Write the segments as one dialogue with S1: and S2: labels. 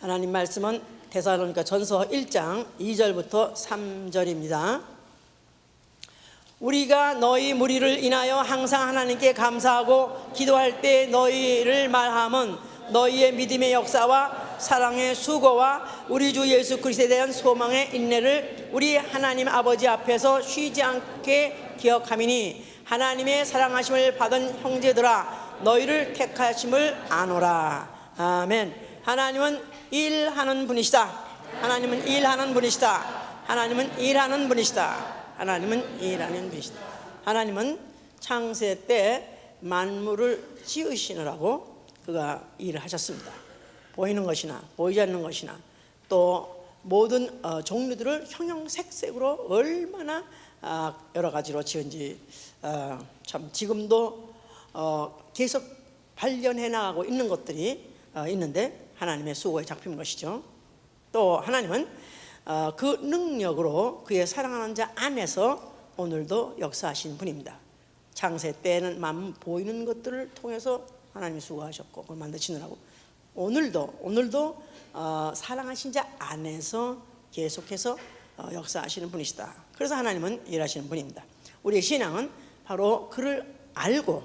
S1: 하나님 말씀은 데살로니가 전서 1장 2절부터 3절입니다. 우리가 너희 무리를 인하여 항상 하나님께 감사하고 기도할 때 너희를 말함은 너희의 믿음의 역사와 사랑의 수고와 우리 주 예수 그리스도에 대한 소망의 인내를 우리 하나님 아버지 앞에서 쉬지 않게 기억함이니 하나님의 사랑하심을 받은 형제들아 너희를 택하심을 아노라. 아멘. 하나님은 일하는 분이시다. 하나님은 일하는 분이시다. 하나님은 일하는 분이시다. 하나님은 일하는 분이시다. 하나님은 창세 때 만물을 지으시느라고 그가 일을 하셨습니다. 보이는 것이나 보이지 않는 것이나 또 모든 종류들을 형형색색으로 얼마나 여러 가지로 지은지 참 지금도 계속 발견해 나가고 있는 것들이 있는데 하나님의 수고에 잡힌 것이죠. 또 하나님은 그 능력으로 그의 사랑하는 자 안에서 오늘도 역사하신 분입니다. 창세 때는 보이는 것들을 통해서 하나님이 수고하셨고 그걸 만드시느라고 오늘도 사랑하신 자 안에서 계속해서 역사하시는 분이시다. 그래서 하나님은 일하시는 분입니다. 우리의 신앙은 바로 그를 알고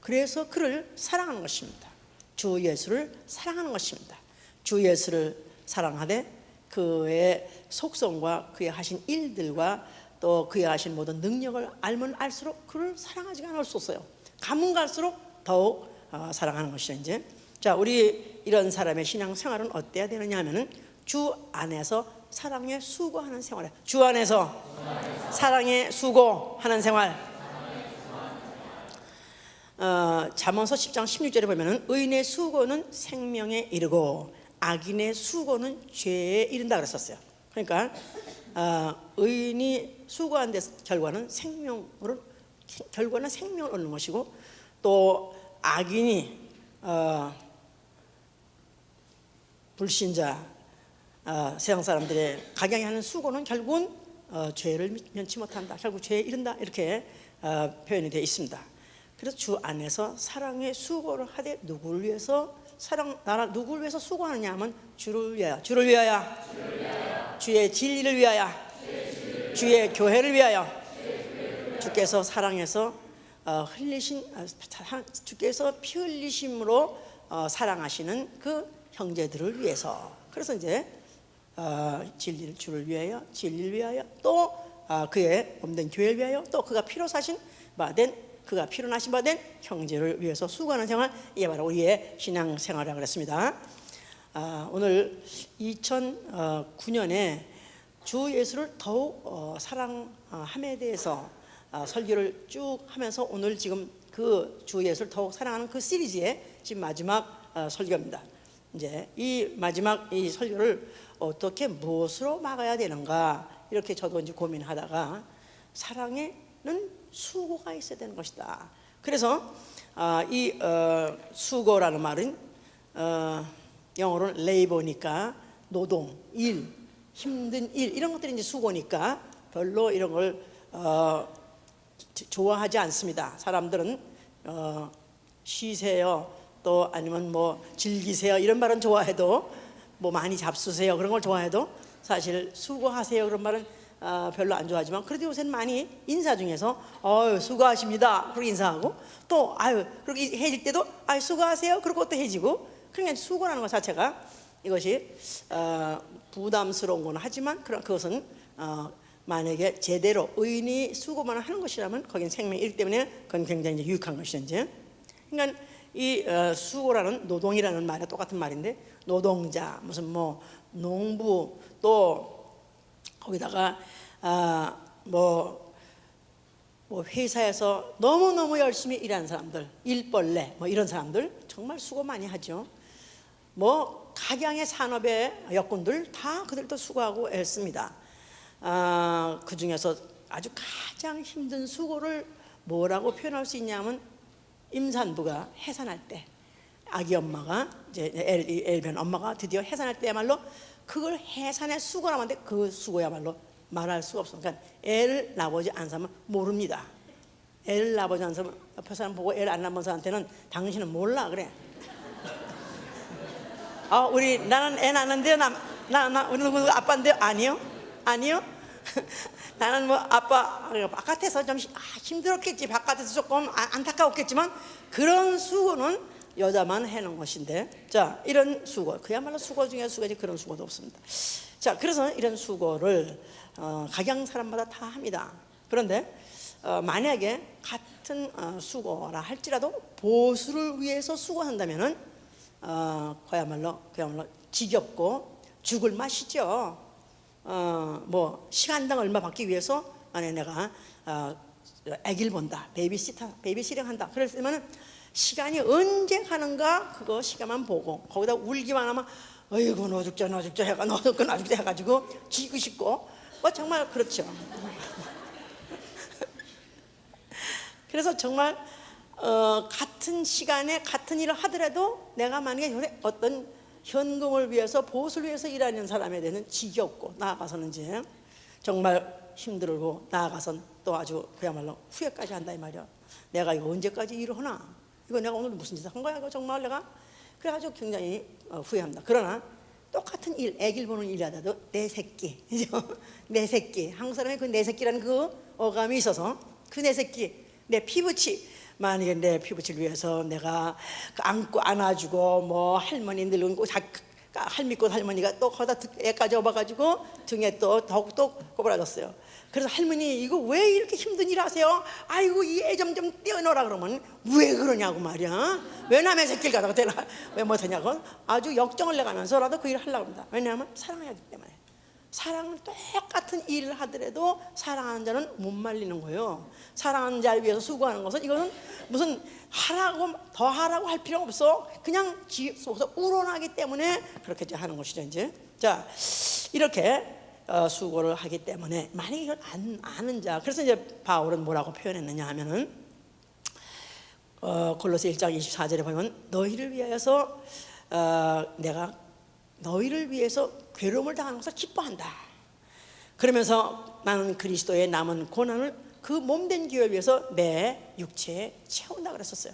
S1: 그래서 그를 사랑하는 것입니다. 주 예수를 사랑하는 것입니다. 주 예수를 사랑하되 그의 속성과 그의 하신 일들과 또 그의 하신 모든 능력을 알면 알수록 그를 사랑하지 않을 수 없어요. 가면 갈수록 더욱 사랑하는 것이죠. 이제 자, 우리 이런 사람의 신앙 생활은 어때야 되느냐 하면은 주 안에서 사랑에 수고하는 생활. 주 안에서 사랑에 수고하는 생활. 잠언서 10장 16절에 보면은 의인의 수고는 생명에 이르고 악인의 수고는 죄에 이른다 그랬었어요. 그러니까 의인이 수고한 데 결과는 생명을 얻는 것이고 또 악인이 불신자 세상 사람들의 각양이 하는 수고는 결국은 죄를 면치 못한다. 결국 죄에 이른다. 이렇게 표현이 되어 있습니다. 그래서 주 안에서 사랑의 수고를 하되 누구를 위해서 누구를 위해서 수고하느냐 하면 주를 위하여 주의 진리를 위하여 주의 교회를 위하여 주께서 사랑해서 주께서 피 흘리심으로 사랑하시는 그 형제들을 위해서. 그래서 이제 주를 위하여 진리를 위하여 또 그의 몸된 교회를 위하여 또 그가 피로 사신 바된 그가 피로 나신 바 된 형제를 위해서 수고하는 생활, 이게 바로 우리의 신앙생활이라고 그랬습니다. 오늘 2009년에 주 예수를 더욱 사랑함에 대해서 설교를 쭉 하면서 오늘 지금 그 주 예수를 더욱 사랑하는 그 시리즈의 지금 마지막 설교입니다. 이제 이 마지막 이 설교를 어떻게 무엇으로 막아야 되는가 이렇게 저도 이제 고민하다가 사랑에는 수고가 있어야 되는 것이다. 그래서 이 수고라는 말은 영어로는 레이버니까 노동, 일, 힘든 일 이런 것들이 이제 수고니까 별로 이런 걸 좋아하지 않습니다. 사람들은 쉬세요 또 아니면 뭐 즐기세요 이런 말은 좋아해도 뭐 많이 잡수세요 그런 걸 좋아해도 사실 수고하세요 그런 말은 별로 안 좋아하지만 그래도 요새는 많이 인사 중에서 수고하십니다 그렇게 인사하고 또 그렇게 해질 때도 수고하세요 그러고 또 해지고 그러니까 수고라는 것 자체가 이것이 부담스러운 건 하지만 그것은 만약에 제대로 의인이 수고만 하는 것이라면 거기는 생명이기 때문에 그건 굉장히 유익한 것이죠. 이제 그러니까 이 수고라는 노동이라는 말이 똑같은 말인데 노동자 무슨 뭐 농부 또 거기다가 뭐 회사에서 너무너무 열심히 일하는 사람들 일벌레 뭐 이런 사람들 정말 수고 많이 하죠. 뭐 각양의 산업의 역군들 다 그들도 수고하고 애씁니다. 그 중에서 아주 가장 힘든 수고를 뭐라고 표현할 수 있냐면 임산부가 해산할 때 아기 엄마가 이제 엘변 엄마가 드디어 해산할 때야말로 그걸 해산의 수고라고 하는데 그 수고야말로 말할 수가 없어. 그러니까 애를 낳아보지 않은 사람은 모릅니다. 애를 낳아보지 않은 사람은 옆에 사람 보고 애를 안 낳은 사람한테는 당신은 몰라 그래. 우리 나는 애 낳는데요. 나 우리 누구 아빠인데요? 아니요. 나는 뭐 아빠 바깥에서 좀 힘들었겠지. 바깥에서 조금 안타까웠겠지만 그런 수고는 여자만 해놓은 것인데, 자, 이런 수고, 그야말로 수고 중에 수고지 그런 수고도 없습니다. 자, 그래서 이런 수고를 각양 사람마다 다 합니다. 그런데 만약에 같은 수고라 할지라도 보수를 위해서 수고한다면은 그야말로 지겹고 죽을 맛이죠. 뭐 시간당 얼마 받기 위해서 만약에 내가 아기를 본다, 베이비시팅 한다. 그랬으면 시간이 언제 가는가 그거 시간만 보고 거기다 울기만 하면 어이구 너 죽자 해가지고 지고 싶고 뭐 정말 그렇죠. 그래서 정말 같은 시간에 같은 일을 하더라도 내가 만약에 어떤 현금을 위해서 보수를 위해서 일하는 사람에 대해서는 지겹고 나아가서는 이제 정말 힘들고 나아가서는 또 아주 그야말로 후회까지 한다 이 말이야. 내가 이거 언제까지 일을 하나? 이거 내가 오늘 무슨 짓을 한 거야? 이거 정말 내가 그래가지고 굉장히 후회합니다. 그러나 똑같은 일, 애기를 보는 일이 하다도 내 새끼, 내 새끼, 한국 사람의 그 내 새끼라는 그 어감이 있어서 그 내 새끼, 내 피부치, 만약에 내 피부치를 위해서 내가 안고 안아주고 뭐 할머니 늙은 할미꽃 할머니가 또 거기다 애까지 업어가지고 등에 또 더욱더 꼬부라졌어요. 그래서 할머니 이거 왜 이렇게 힘든 일 하세요? 아이고 이 애 좀 떼어놓으라 그러면 왜 그러냐고 말이야. 왜 남의 새끼를 갖다가 떼나 왜 못하냐고 아주 역정을 내가면서라도 그 일을 하려고 합니다. 왜냐하면 사랑해야 하기 때문에. 사랑은 똑같은 일을 하더라도 사랑하는 자는 못 말리는 거예요. 사랑하는 자를 위해서 수고하는 것은 이거는 무슨 더 하라고 할 필요가 없어. 그냥 지 속에서 우러나기 때문에 그렇게 이제 하는 것이죠. 이제 자 이렇게 수고를 하기 때문에 만약에 이걸 안 아는 자, 그래서 이제 바울은 뭐라고 표현했느냐 하면은 골로새 1장 24절에 보면 너희를 위하여서 내가 너희를 위해서 괴로움을 당하는 것을 기뻐한다. 그러면서 나는 그리스도의 남은 고난을 그 몸된 교회를 위해서 내 육체에 채운다 그랬었어요.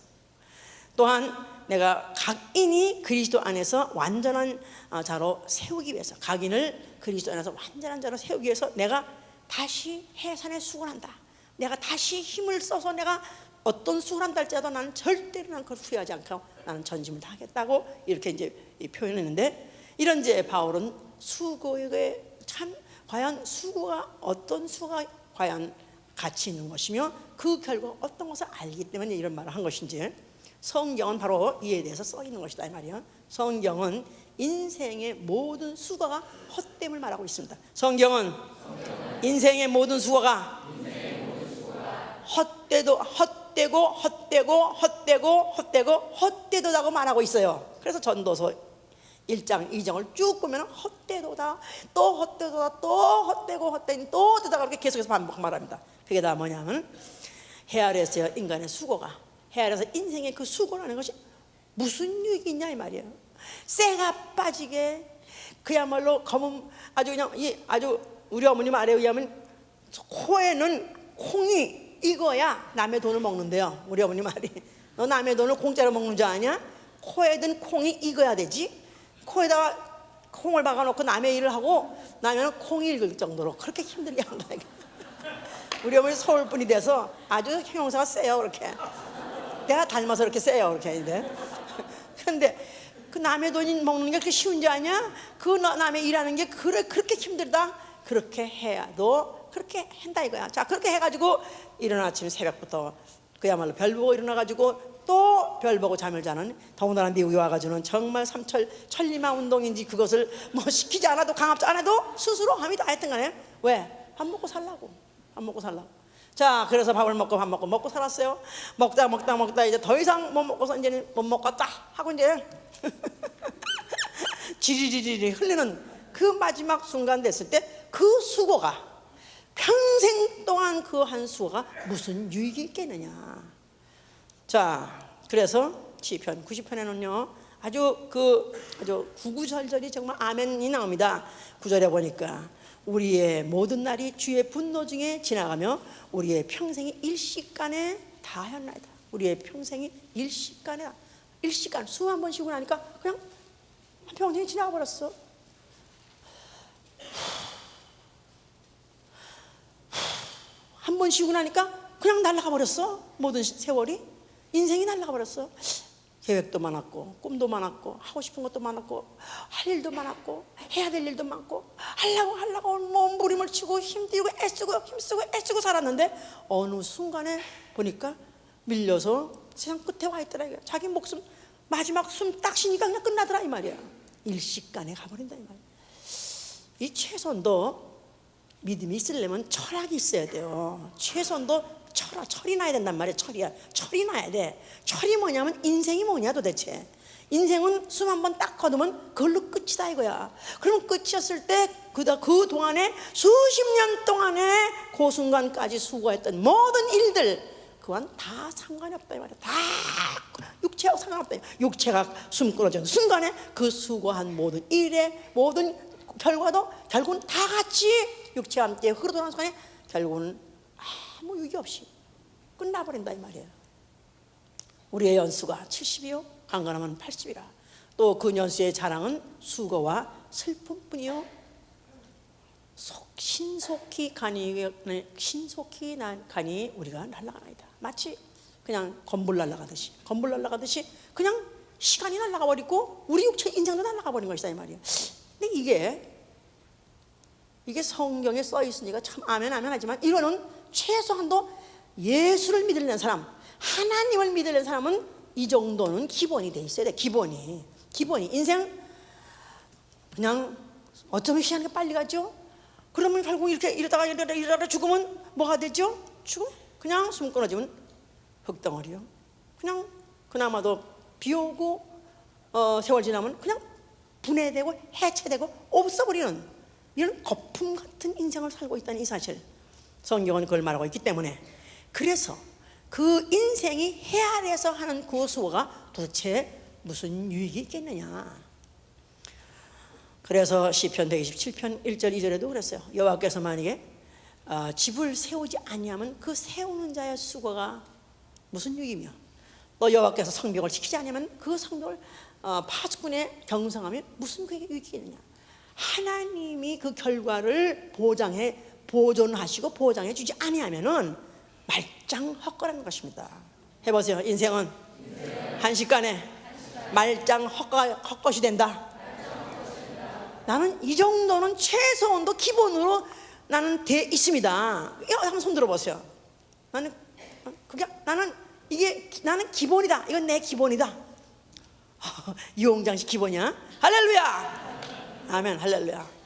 S1: 또한 내가 각인이 그리스도 안에서 완전한 자로 세우기 위해서, 각인을 그리스도 안에서 완전한 자로 세우기 위해서 내가 다시 해산에 수고한다. 내가 다시 힘을 써서 내가 어떤 수고를 한다 할지라도 나는 절대로 난 그걸 후회하지 않고 나는 전심을 다하겠다고 이렇게 이제 표현했는데, 이런 이제 바울은 수고에 참 과연 수고가 어떤 수고가 과연 가치 있는 것이며 그 결과 어떤 것을 알기 때문에 이런 말을 한 것인지, 성경은 바로 이에 대해서 써 있는 것이다 이 말이야. 성경은 인생의 모든 수고가 헛됨을 말하고 있습니다. 성경은 인생의 모든 수고가 헛되도다고 말하고 있어요. 그래서 전도서 1장 2장을 쭉 보면 헛되도다, 또 헛되도다, 또 헛되고 헛되니 또 되다가 그렇게 계속해서 반복 말합니다. 그게 다 뭐냐면 해 아래에서 인간의 수고가, 해 아래에서 인생의 그 수고라는 것이 무슨 유익이 있냐 이 말이에요. 쇠가 빠지게 그야말로 검은 아주 그냥 아주 우리 어머니 말에 의하면 코에는 콩이 익어야 남의 돈을 먹는데요. 우리 어머니 말이 너 남의 돈을 공짜로 먹는 줄 아냐? 코에 든 콩이 익어야 되지. 코에다가 콩을 박아놓고 남의 일을 하고 나면 콩이 익을 정도로 그렇게 힘들게 한 거야. 우리 어머니 서울 분이 돼서 아주 형용사가 세요. 그렇게 내가 닮아서 이렇게 세요. 그렇게 그런데 그 남의 돈 먹는 게 그렇게 쉬운 줄 아냐? 그 남의 일하는 게 그렇게 힘들다. 그렇게 해야도 그렇게 한다 이거야. 자, 그렇게 해가지고 이른 아침 새벽부터 그야말로 별 보고 일어나가지고 또 별 보고 잠을 자는, 더군다나 미국에 와가지고는 정말 천리마 운동인지 그것을 뭐 시키지 않아도 강압자 안 해도 스스로 합니다. 하여튼 간에 왜? 밥 먹고 살라고. 자, 그래서 밥을 먹고 밥 먹고 살았어요. 먹다 이제 더 이상 못 먹고서 이제는 못 먹겠다 하고 이제 지리리리 흘리는 그 마지막 순간 됐을 때 그 수고가 평생 동안 그 한 수고가 무슨 유익이 있겠느냐. 자, 그래서 시편 90편에는요 아주 구구절절이 정말 아멘이 나옵니다. 9절에 보니까 우리의 모든 날이 주의 분노 중에 지나가며 우리의 평생이 일시간에 다하였나이다. 우리의 평생이 일시간 수만 번 쉬고 나니까 그냥 평생이 지나가 버렸어. 한 번 쉬고 나니까 그냥 날아가 버렸어. 모든 세월이, 인생이 날아가 버렸어. 계획도 많았고, 꿈도 많았고, 하고 싶은 것도 많았고, 할 일도 많았고, 해야 될 일도 많고, 하려고 몸부림을 치고 힘쓰고 애쓰고 살았는데 어느 순간에 보니까 밀려서 세상 끝에 와 있더라. 자기 목숨 마지막 숨 딱 쉬니까 그냥 끝나더라 이 말이야. 일시간에 가버린다 이 말이야. 이 최선도 믿음이 있으려면 철학이 있어야 돼요. 최선도 철이 나야 된단 말이야. 철이 나야 돼. 철이 뭐냐면 인생이 뭐냐 도대체. 인생은 숨 한 번 딱 거두면 그걸로 끝이다 이거야. 그럼 끝이었을 때 그 동안에 수십 년 동안에 그 순간까지 수고했던 모든 일들 그건 다 상관이 없다 이 말이야. 다 육체하고 상관없다. 육체가 숨 끊어지는 순간에 그 수고한 모든 일의 모든 결과도 결국은 다 같이 육체와 함께 흐르도록 순간에 결국은 아무 유익이 없이 끝나버린다 이 말이에요. 우리의 연수가 70이요 강건하면 80이라. 또 그 연수의 자랑은 수고와 슬픔뿐이요 신속히 가니 우리가 날아가나이다. 마치 그냥 건불 날아가듯이 그냥 시간이 날아가 버리고 우리 육체 인생도 날아가 버린 것이다 이 말이에요. 근데 이게 성경에 써 있으니까 참 아멘 하지만 이거는 최소한도 예수를 믿으려는 사람, 하나님을 믿으려는 사람은 이 정도는 기본이 돼 있어야 돼. 기본이 인생 그냥 어쩌면 시간이 빨리 가죠. 그러면 결국 이렇게 이러다가 죽으면 뭐가 되죠? 그냥 숨 끊어지면 흙덩어리요. 그냥 그나마도 비 오고 세월 지나면 그냥 분해되고 해체되고 없어버리는 이런 거품 같은 인생을 살고 있다는 이 사실, 성경은 그걸 말하고 있기 때문에, 그래서 그 인생이 헤아려서 하는 그 수고가 도대체 무슨 유익이 있겠느냐. 그래서 시편 127편 1절 2절에도 그랬어요. 여호와께서 만약에 집을 세우지 아니하면 그 세우는 자의 수고가 무슨 유익이며, 또 여호와께서 성벽을 지키지 아니하면 그 성벽을 파수꾼의 경성하면 무슨 그게 유익이겠느냐. 하나님이 그 결과를 보존하시고 보장해 주지 아니하면은 말짱 헛거라는 것입니다. 해보세요. 인생은 한시간에 말짱 헛것이 된다. 나는 이 정도는 최소한도 기본으로 나는 돼 있습니다. 한번 손 들어보세요. 나는 기본이다. 이건 내 기본이다. 이용장식 기본이야. 할렐루야. 아멘. 할렐루야.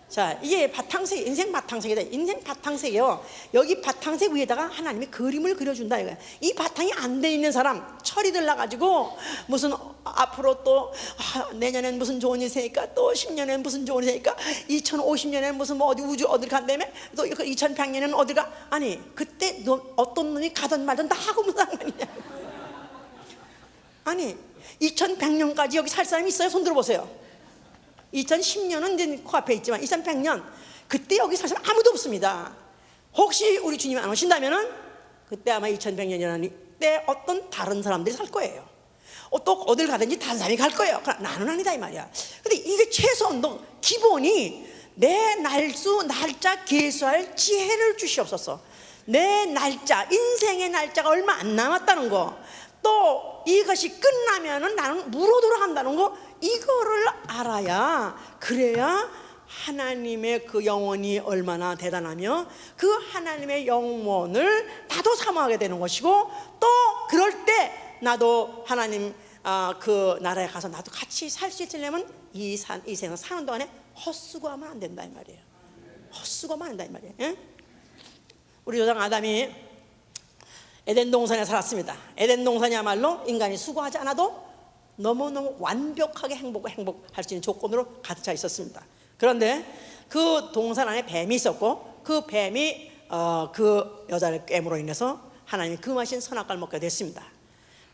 S1: 자, 이게 바탕색, 인생 바탕색이다. 인생 바탕색이요. 여기 바탕색 위에다가 하나님이 그림을 그려준다 이거야. 이 바탕이 안 돼 있는 사람, 철이 들라가지고 무슨 앞으로 또 내년엔 무슨 좋은 일 생기니까, 또 10년엔 무슨 좋은 일 생기니까, 2050년엔 무슨 뭐 어딜 간다며, 또 2100년에는 어딜 가. 아니, 그때 어떤 놈이 가든 말든 다 하고 무슨 상관이냐. 아니, 2100년까지 여기 살 사람이 있어요? 손 들어보세요. 2010년은 이제 코앞에 있지만 2100년 그때 여기 사실 아무도 없습니다. 혹시 우리 주님이 안 오신다면은 그때 아마 2100년이라는 때 어떤 다른 사람들이 살 거예요. 또 어딜 가든지 다른 사람이 갈 거예요. 나는 아니다 이 말이야. 근데 이게 최소한 기본이 내 날짜 계수할 지혜를 주시옵소서. 내 날짜, 인생의 날짜가 얼마 안 남았다는 거, 또 이것이 끝나면은 나는 무로 돌아간다는 거, 이거를 알아야, 그래야 하나님의 그 영원이 얼마나 대단하며 그 하나님의 영원을 나도 사모하게 되는 것이고, 또 그럴 때 나도 하나님 그 나라에 가서 나도 같이 살 수 있으려면 이 생을 사는 동안에 헛수고하면 안 된다 이 말이에요. 헛수고하면 안 된다 이 말이에요. 예? 우리 조상 아담이 에덴 동산에 살았습니다. 에덴 동산이야말로 인간이 수고하지 않아도 너무너무 완벽하게 행복할 수 있는 조건으로 가득 차 있었습니다. 그런데 그 동산 안에 뱀이 있었고, 그 뱀이 그 여자를 꿰므로 인해서 하나님이 금하신 선악과를 먹게 됐습니다.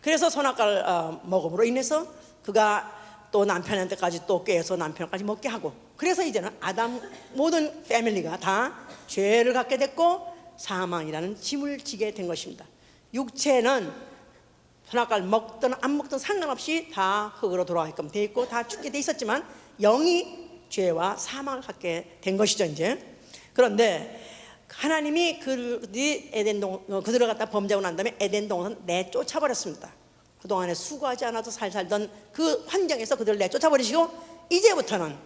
S1: 그래서 선악과를 먹음으로 인해서 그가 또 남편한테까지 또 꿰서 남편까지 먹게 하고, 그래서 이제는 아담 모든 패밀리가 다 죄를 갖게 됐고 사망이라는 짐을 지게 된 것입니다. 육체는 선악과를 먹든 안 먹든 상관없이 다 흙으로 돌아가게끔 돼 있고 다 죽게 돼 있었지만 영이 죄와 사망을 갖게 된 것이죠 이제. 그런데 하나님이 그들이 그들을 갖다 범죄하고 난 다음에 에덴 동산을 내쫓아 버렸습니다. 그동안에 수고하지 않아도 잘 살던 그 환경에서 그들을 내쫓아 버리시고 이제부터는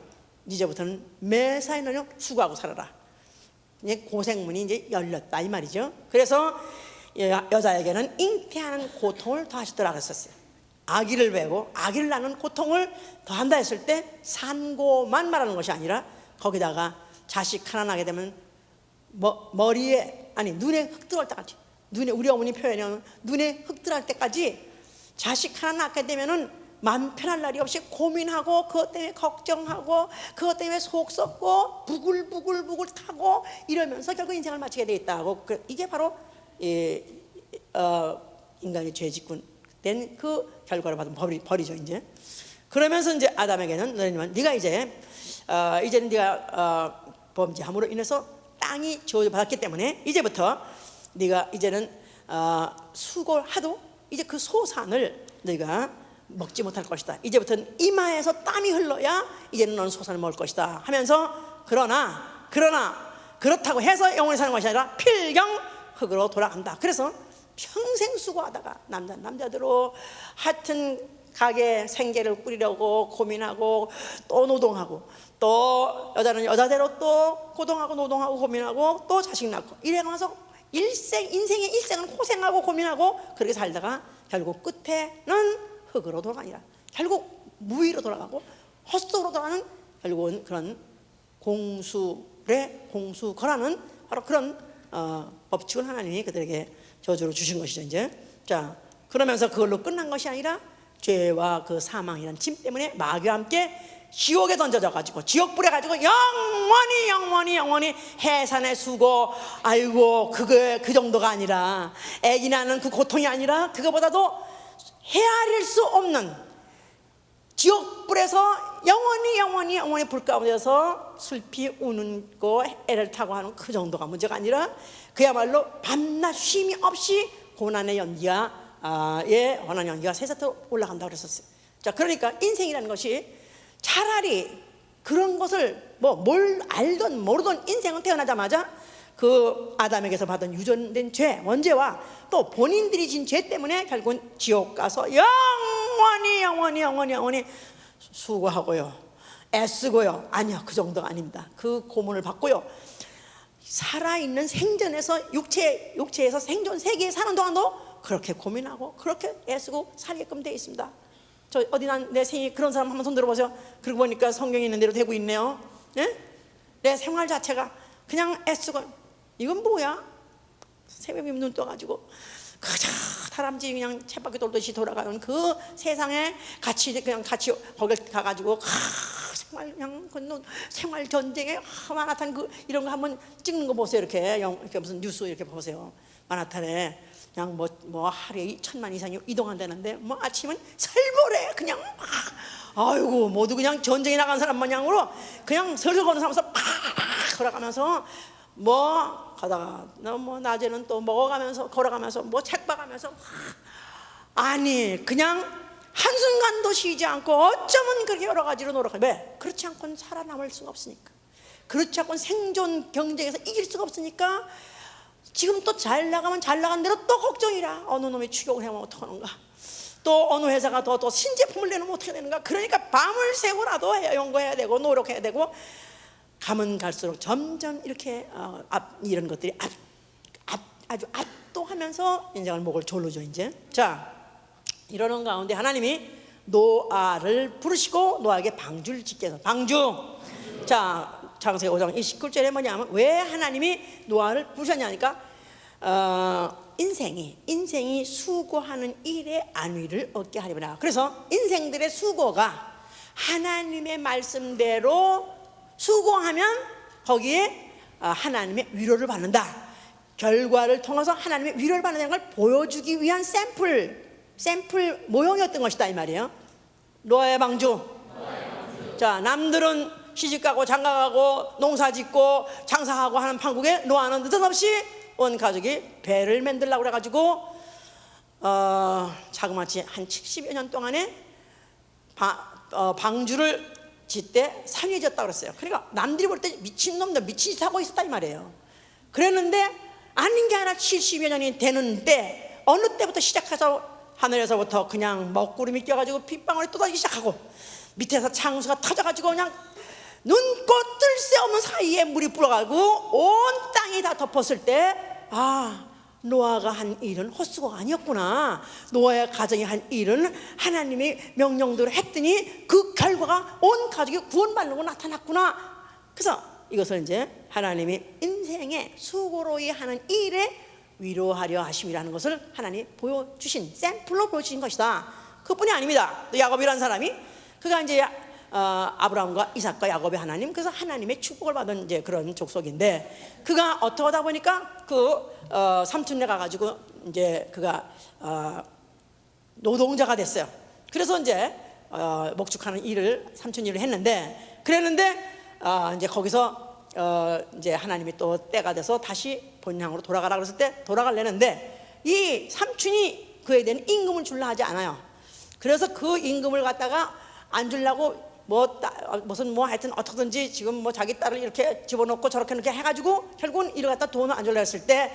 S1: 매사에 너는 수고하고 살아라. 이제 고생문이 이제 열렸다 이 말이죠. 그래서 여자에게는 잉태하는 고통을 더하시더라 그랬었어요. 아기를 베고 아기를 낳는 고통을 더한다 했을 때 산고만 말하는 것이 아니라 거기다가 자식 하나 낳게 되면 머리에 눈에 흙 들어갈 때까지, 눈에 우리 어머니 표현하면 눈에 흙 들어갈 때까지 자식 하나 낳게 되면은 맘 편할 날이 없이 고민하고 그것 때문에 걱정하고 그것 때문에 속 썩고 부글부글 타고 이러면서 결국 인생을 마치게 돼 있다고. 이게 바로 인간이 죄 짓고 된 그 결과를 받은 벌이죠 이제. 그러면서 이제 아담에게는 네가 이제는 네가 범죄함으로 인해서 땅이 저주받았기 때문에 이제부터 네가 이제는 수고를 하도 이제 그 소산을 네가 먹지 못할 것이다. 이제부터는 이마에서 땀이 흘러야 이제는 너는 소산을 먹을 것이다 하면서 그러나 그렇다고 해서 영원히 사는 것이 아니라 필경 흙으로 돌아간다. 그래서 평생 수고하다가 남자대로 하여튼 가게 생계를 꾸리려고 고민하고 또 노동하고 또 여자는 여자대로 또 고동하고 노동하고 고민하고 또 자식 낳고 이래가면서 인생의 일생을 고생하고 고민하고 그렇게 살다가 결국 끝에는 흙으로 돌아가니라. 결국 무위로 돌아가고 헛속으로 돌아가는 결국은 그런 공수거라는 바로 그런 법칙을 하나님이 그들에게 저주로 주신 것이죠 이제. 자, 그러면서 그걸로 끝난 것이 아니라 죄와 그 사망이라는 짐 때문에 마귀와 함께 지옥에 던져져 가지고 지옥불에 가지고 영원히 해산의 수고. 아이고 그게 그 정도가 아니라 애기 낳는 그 고통이 아니라 그거보다도 헤아릴 수 없는 지옥불에서 영원히 불 가운데서 슬피 우는 거 애를 타고 하는 그 정도가 문제가 아니라 그야말로 밤낮 쉼이 없이 고난의 연기가 세세토록 올라간다고 그랬었어요. 자, 그러니까 인생이라는 것이 차라리 그런 것을 뭘 알든 모르든 인생은 태어나자마자 그 아담에게서 받은 유전된 죄, 원죄와 또 본인들이 진 죄 때문에 결국은 지옥 가서 영원히 수고하고요, 애쓰고요. 아니요, 그 정도가 아닙니다. 그 고문을 받고요, 살아있는 생전에서 육체에서 생존 세계에 사는 동안도 그렇게 고민하고 그렇게 애쓰고 살게끔 되어 있습니다. 저 어디나 내 생이 그런 사람 한번 손 들어보세요. 그러고 보니까 성경에 있는 대로 되고 있네요. 네? 내 생활 자체가 그냥 애쓰고. 이건 뭐야? 새벽에 눈 떠가지고 그저 다람쥐 그냥 쳇바퀴 돌듯이 돌아가는 그 세상에 같이 거길 가가지고 정말 그냥 생활 전쟁에 마나탄 이런 거 한번 찍는 거 보세요. 이렇게 무슨 뉴스 이렇게 보세요. 마나탄에 그냥 뭐 하루에 1000만 이상이 이동한다는데 아침은 살벌해. 그냥 아이고 모두 그냥 전쟁에 나간 사람 마냥으로 그냥 설설 걸어가면서 걸어가면서 가다가 낮에는 또 먹어가면서 걸어가면서 책 봐가면서 아니 그냥 한순간도 쉬지 않고 어쩌면 그렇게 여러 가지로 노력해. 왜? 그렇지 않고는 살아남을 수가 없으니까. 그렇지 않고는 생존 경쟁에서 이길 수가 없으니까 지금 또 잘 나가면 잘 나간 대로 또 걱정이라. 어느 놈이 추격을 해면 어떡하는가, 또 어느 회사가 더 신제품을 내놓으면 어떻게 되는가. 그러니까 밤을 새고라도 연구해야 되고 노력해야 되고 가면 갈수록 점점 이렇게 이런 것들이 아주 압도하면서 인생을 목을 졸르죠 이제. 자, 이러는 가운데 하나님이 노아를 부르시고 노아에게 방주를 짓게 해서 자, 창세기 5장 29절에 뭐냐면 왜 하나님이 노아를 부르셨냐니까 인생이 수고하는 일에 안위를 얻게 하리라. 그래서 인생들의 수고가 하나님의 말씀대로 수고하면 거기에 하나님의 위로를 받는다. 결과를 통해서 하나님의 위로를 받는다는 걸 보여주기 위한 샘플 모형이었던 것이다 이 말이에요. 노아의 방주. 자, 남들은 시집가고 장가가고 농사짓고 장사하고 하는 판국에 노아는 느닷없이 온 가족이 배를 만들려고 그래가지고 자그마치 한 70여 년 동안에 방주를 짓때 상해졌다 그랬어요. 그러니까 남들이 볼 때 미친놈들 미친 짓 하고 있었다 이 말이에요. 그랬는데 아닌 게 아니라 70여 년이 되는데 어느 때부터 시작해서 하늘에서부터 그냥 먹구름이 껴가지고 빗방울이 쏟아지기 시작하고 밑에서 창수가 터져가지고 그냥 눈꽃 뜰 새 없는 사이에 물이 불어가지고 온 땅이 다 덮었을 때 노아가 한 일은 헛수고가 아니었구나. 노아의 가정이 한 일은 하나님이 명령대로 했더니 그 결과가 온 가족이 구원받는 거 나타났구나. 그래서 이것을 이제 하나님이 인생의 수고로 하는 일에 위로하려 하심이라는 것을 하나님 보여주신 샘플로 보여주신 것이다. 그뿐이 아닙니다. 또 야곱이라는 사람이 그가 이제 아브라함과 이삭과 야곱의 하나님, 그래서 하나님의 축복을 받은 이제 그런 족속인데 그가 어떻게 하다 보니까 삼촌네 가가지고 이제 그가 노동자가 됐어요. 그래서 이제 목축하는 일을 삼촌 일을 했는데 그랬는데 이제 거기서 이제 하나님이 또 때가 돼서 다시 본향으로 돌아가라 그랬을 때 돌아가려는데 이 삼촌이 그에 대한 임금을 줄라 하지 않아요. 그래서 그 임금을 갖다가 안 주려고 무슨 하여튼 어떻게든지 지금 자기 딸을 이렇게 집어넣고 저렇게 이렇게 해가지고 결국은 이를 갖다 돈을 안 줄라 했을 때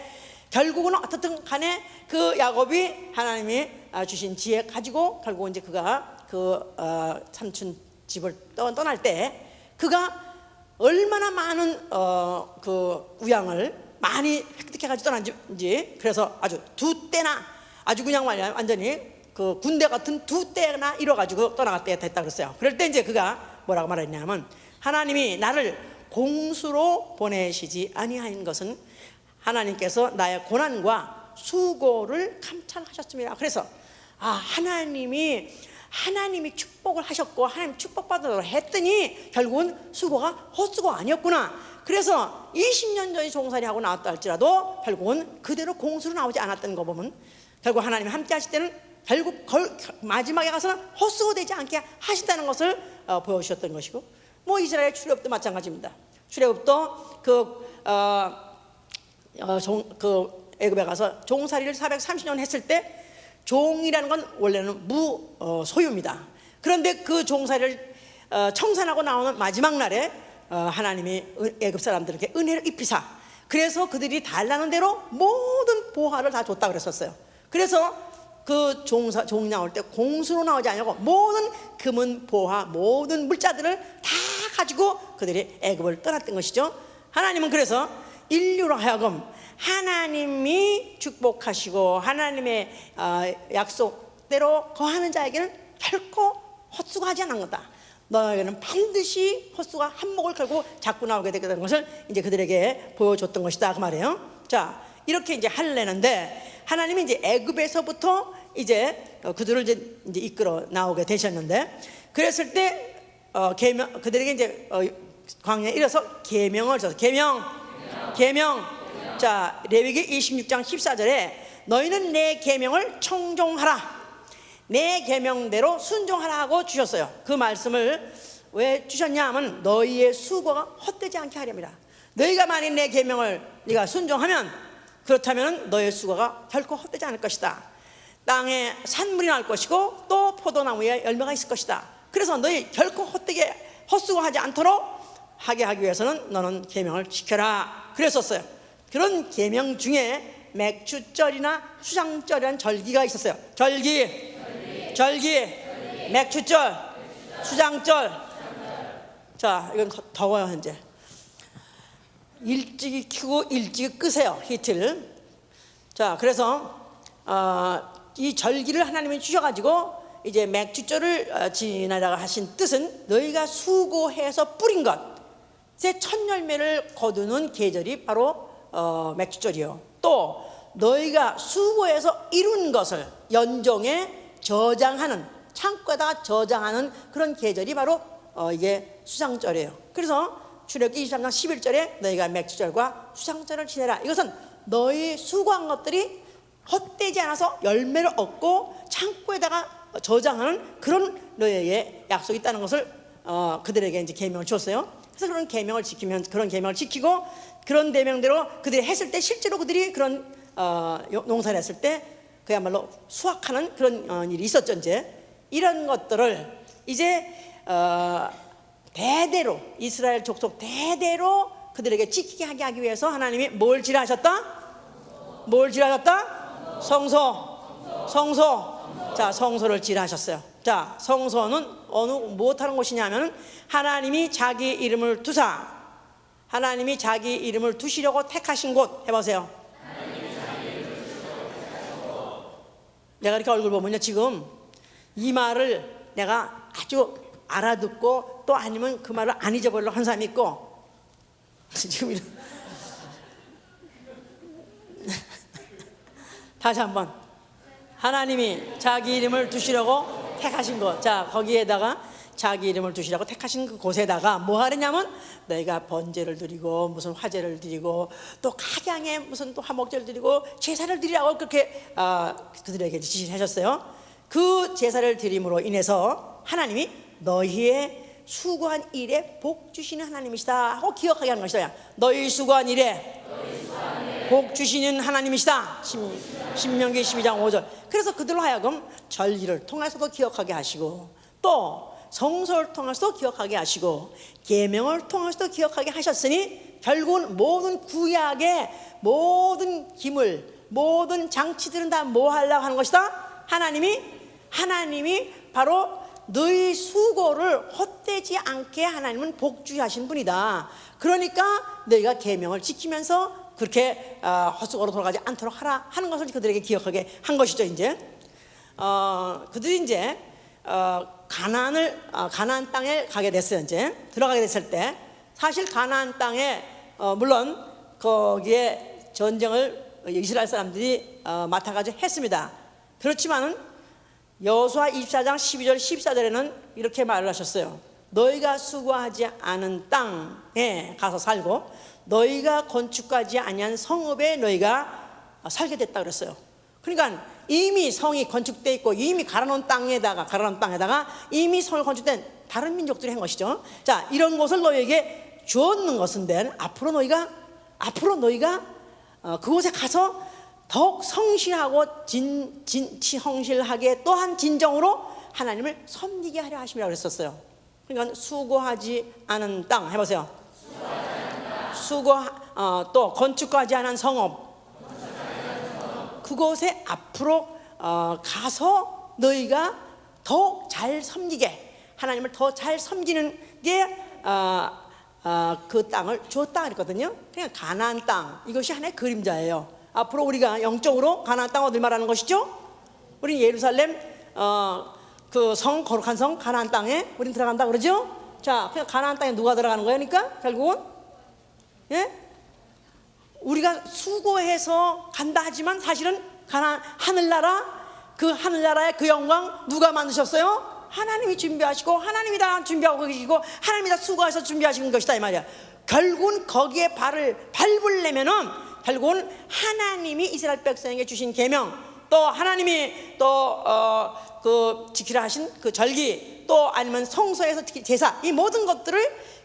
S1: 결국은 어떻든 간에 그 야곱이 하나님이 주신 지혜 가지고 결국은 이제 그가 그 삼촌 집을 떠날 때 그가 얼마나 많은 그 우양을 많이 획득해가지고 떠난지 그래서 아주 두 때나 아주 그냥 완전히 그 군대 같은 두 때나 이뤄가지고 떠나갈 때가 됐다 그랬어요. 그럴 때 이제 그가 뭐라고 말했냐면 하나님이 나를 공수로 보내시지 아니한 것은 하나님께서 나의 고난과 수고를 감찰하셨습니다. 그래서 하나님이 축복을 하셨고 하나님 축복받으라고 했더니 결국은 수고가 헛수고 아니었구나. 그래서 20년 전에 종살이 하고 나왔다 할지라도 결국은 그대로 공수로 나오지 않았던 거 보면 결국 하나님이 함께 하실 때는 결국 마지막에 가서는 헛수고 되지 않게 하신다는 것을 보여주셨던 것이고 이스라엘 출애굽도 마찬가지입니다. 출애굽도 애굽에 가서 종살이를 430년 했을 때 종이라는 건 원래는 무소유입니다. 그런데 그 종살이를 청산하고 나오는 마지막 날에 하나님이 애굽 사람들에게 은혜를 입히사 그래서 그들이 달라는 대로 모든 보화를 다 줬다 그랬었어요. 그래서 그 종이 나올 때 공수로 나오지 않냐고 모든 금은 보화 모든 물자들을 다 가지고 그들이 애굽을 떠났던 것이죠. 하나님은 그래서 인류로 하여금 하나님이 축복하시고 하나님의 약속대로 거하는 자에게는 결코 헛수고하지 않은 거다. 너에게는 반드시 헛수가 한몫을 걸고 자꾸 나오게 되게 되는 것을 이제 그들에게 보여줬던 것이다 그 말이에요. 자, 이렇게 이제 하려는데 하나님이 이제 애굽에서부터 이제 그들을 이제 이끌어 나오게 되셨는데 그랬을 때 그들에게 이제 광야에 이르러서 계명을 줘서 계명. 자, 레위기 26장 14절에 너희는 내 계명을 청종하라. 내 계명대로 순종하라 하고 주셨어요. 그 말씀을 왜 주셨냐 하면 너희의 수고가 헛되지 않게 하렵니다. 너희가 만일 내 계명을 네가 순종하면 그렇다면 너의 수고가 결코 헛되지 않을 것이다. 땅에 산물이 날 것이고 또 포도나무에 열매가 있을 것이다. 그래서 너희 결코 헛수고하지 않도록 하게 하기 위해서는 너는 계명을 지켜라 그랬었어요. 그런 계명 중에 맥추절이나 수장절이라는 절기가 있었어요. 절기, 맥추절, 수장절. 자, 이건 더워요 현재. 일찍이 켜고 일찍이 끄세요 히트를. 자, 그래서 이 절기를 하나님이 주셔가지고 이제 맥추절을 지내라고 하신 뜻은 너희가 수고해서 뿌린 것의 첫 열매를 거두는 계절이 바로 맥추절이요. 또 너희가 수고해서 이룬 것을 연종에 저장하는 창고에다가 저장하는 그런 계절이 바로 이게 수장절이에요. 그래서 출애굽기 23장 11절에 너희가 맥추절과 수장절을 지내라. 이것은 너희 수고한 것들이 헛되지 않아서 열매를 얻고 창고에다가 저장하는 그런 너희에게 약속이 있다는 것을 그들에게 이제 계명을 줬어요. 그래서 그런 계명을 지키면 그런 계명을 지키고 그런 계명대로 그들이 했을 때 실제로 그들이 그런 농사를 했을 때 그야말로 수확하는 그런 일이 있었죠. 이제 이런 것들을 이제 대대로 이스라엘 족속 대대로 그들에게 지키게 하기 위해서 하나님이 뭘 지라하셨다? 뭘 지라하셨다? 성소. 자, 성소를 지라하셨어요. 자, 성소는 무엇하는 곳이냐면 하나님이 자기 이름을 두사, 하나님이 자기 이름을 두시려고 택하신 곳. 해보세요. 내가 이렇게 얼굴 보면요, 지금 이 말을 내가 아주 알아듣고 또 아니면 그 말을 안 잊어버리려고 한 사람이 있고, 지금 다시 한번, 하나님이 자기 이름을 두시려고 택하신 곳. 자, 거기에다가 자기 이름을 두시라고 택하신 그 곳에다가 뭐 하느냐면 너희가 번제를 드리고 무슨 화제를 드리고 또 각양에 무슨 또 화목제를 드리고 제사를 드리라고 그렇게 그들에게 지시하셨어요. 그 제사를 드림으로 인해서 하나님이 너희의 수고한 일에 복 주시는 하나님이시다 하고 기억하게 하는 것이다. 너희 수고한 일에 복 주시는 하나님이시다. 신명기 12장 5절. 그래서 그들로 하여금 절기를 통해서도 기억하게 하시고 또 성소를 통해서도 기억하게 하시고 계명을 통해서도 기억하게 하셨으니 결국은 모든 구약의 모든 기물, 모든 장치들은 다 뭐 하려고 하는 것이다? 하나님이 바로 너희 수고를 헛되지 않게 하나님은 복주하신 분이다. 그러니까 너희가 계명을 지키면서 그렇게 헛수고로 돌아가지 않도록 하라 하는 것을 그들에게 기억하게 한 것이죠. 이제 그들이 이제 가나안 땅에 가게 됐어요. 이제 들어가게 됐을 때 사실 가나안 땅에 물론 거기에 전쟁을 이스라엘 사람들이 맡아가지고 했습니다. 그렇지만은 여호수아 24장 12절 14절에는 이렇게 말을 하셨어요. 너희가 수고하지 않은 땅에 가서 살고 너희가 건축하지 아니한 성읍에 너희가 살게 됐다 그랬어요. 그러니까 이미 성이 건축되어 있고 이미 가라놓은 땅에다가 이미 성을 건축된 다른 민족들이 한 것이죠. 자, 이런 것을 너희에게 주었는 것인데 앞으로 너희가 그곳에 가서 더욱 성실하고 성실하게 또한 진정으로 하나님을 섬기게 하려 하심이라고 그랬었어요. 그러니까 수고하지 않은 땅 해보세요. 또 건축하지 않은 성읍, 그곳에 앞으로 가서 너희가 더 잘 섬기게 하나님을 더 잘 섬기는 게 그 땅을 주었다 그랬거든요. 그냥 가나안 땅, 이것이 하나의 그림자예요. 앞으로 우리가 영적으로 가나안 땅 어딜 말하는 것이죠? 우리 예루살렘 그 성, 거룩한 성 가나안 땅에 우린 들어간다 그러죠? 자, 그냥 가나안 땅에 누가 들어가는 거예요? 그러니까 결국은 우리가 수고해서 간다 하지만 사실은 하늘나라, 그 하늘나라의 그 영광 누가 만드셨어요? 하나님이 준비하시고 하나님이 다 준비하고 계시고 하나님이 다 수고해서 준비하신 것이다 이 말이야. 결국은 거기에 발을 밟으려면은 결국은 하나님이 이스라엘 백성에게 주신 계명, 또 하나님이 또 그 지키라 하신 그 절기, 또 아니면 성소에서 제사, 이 모든 것들을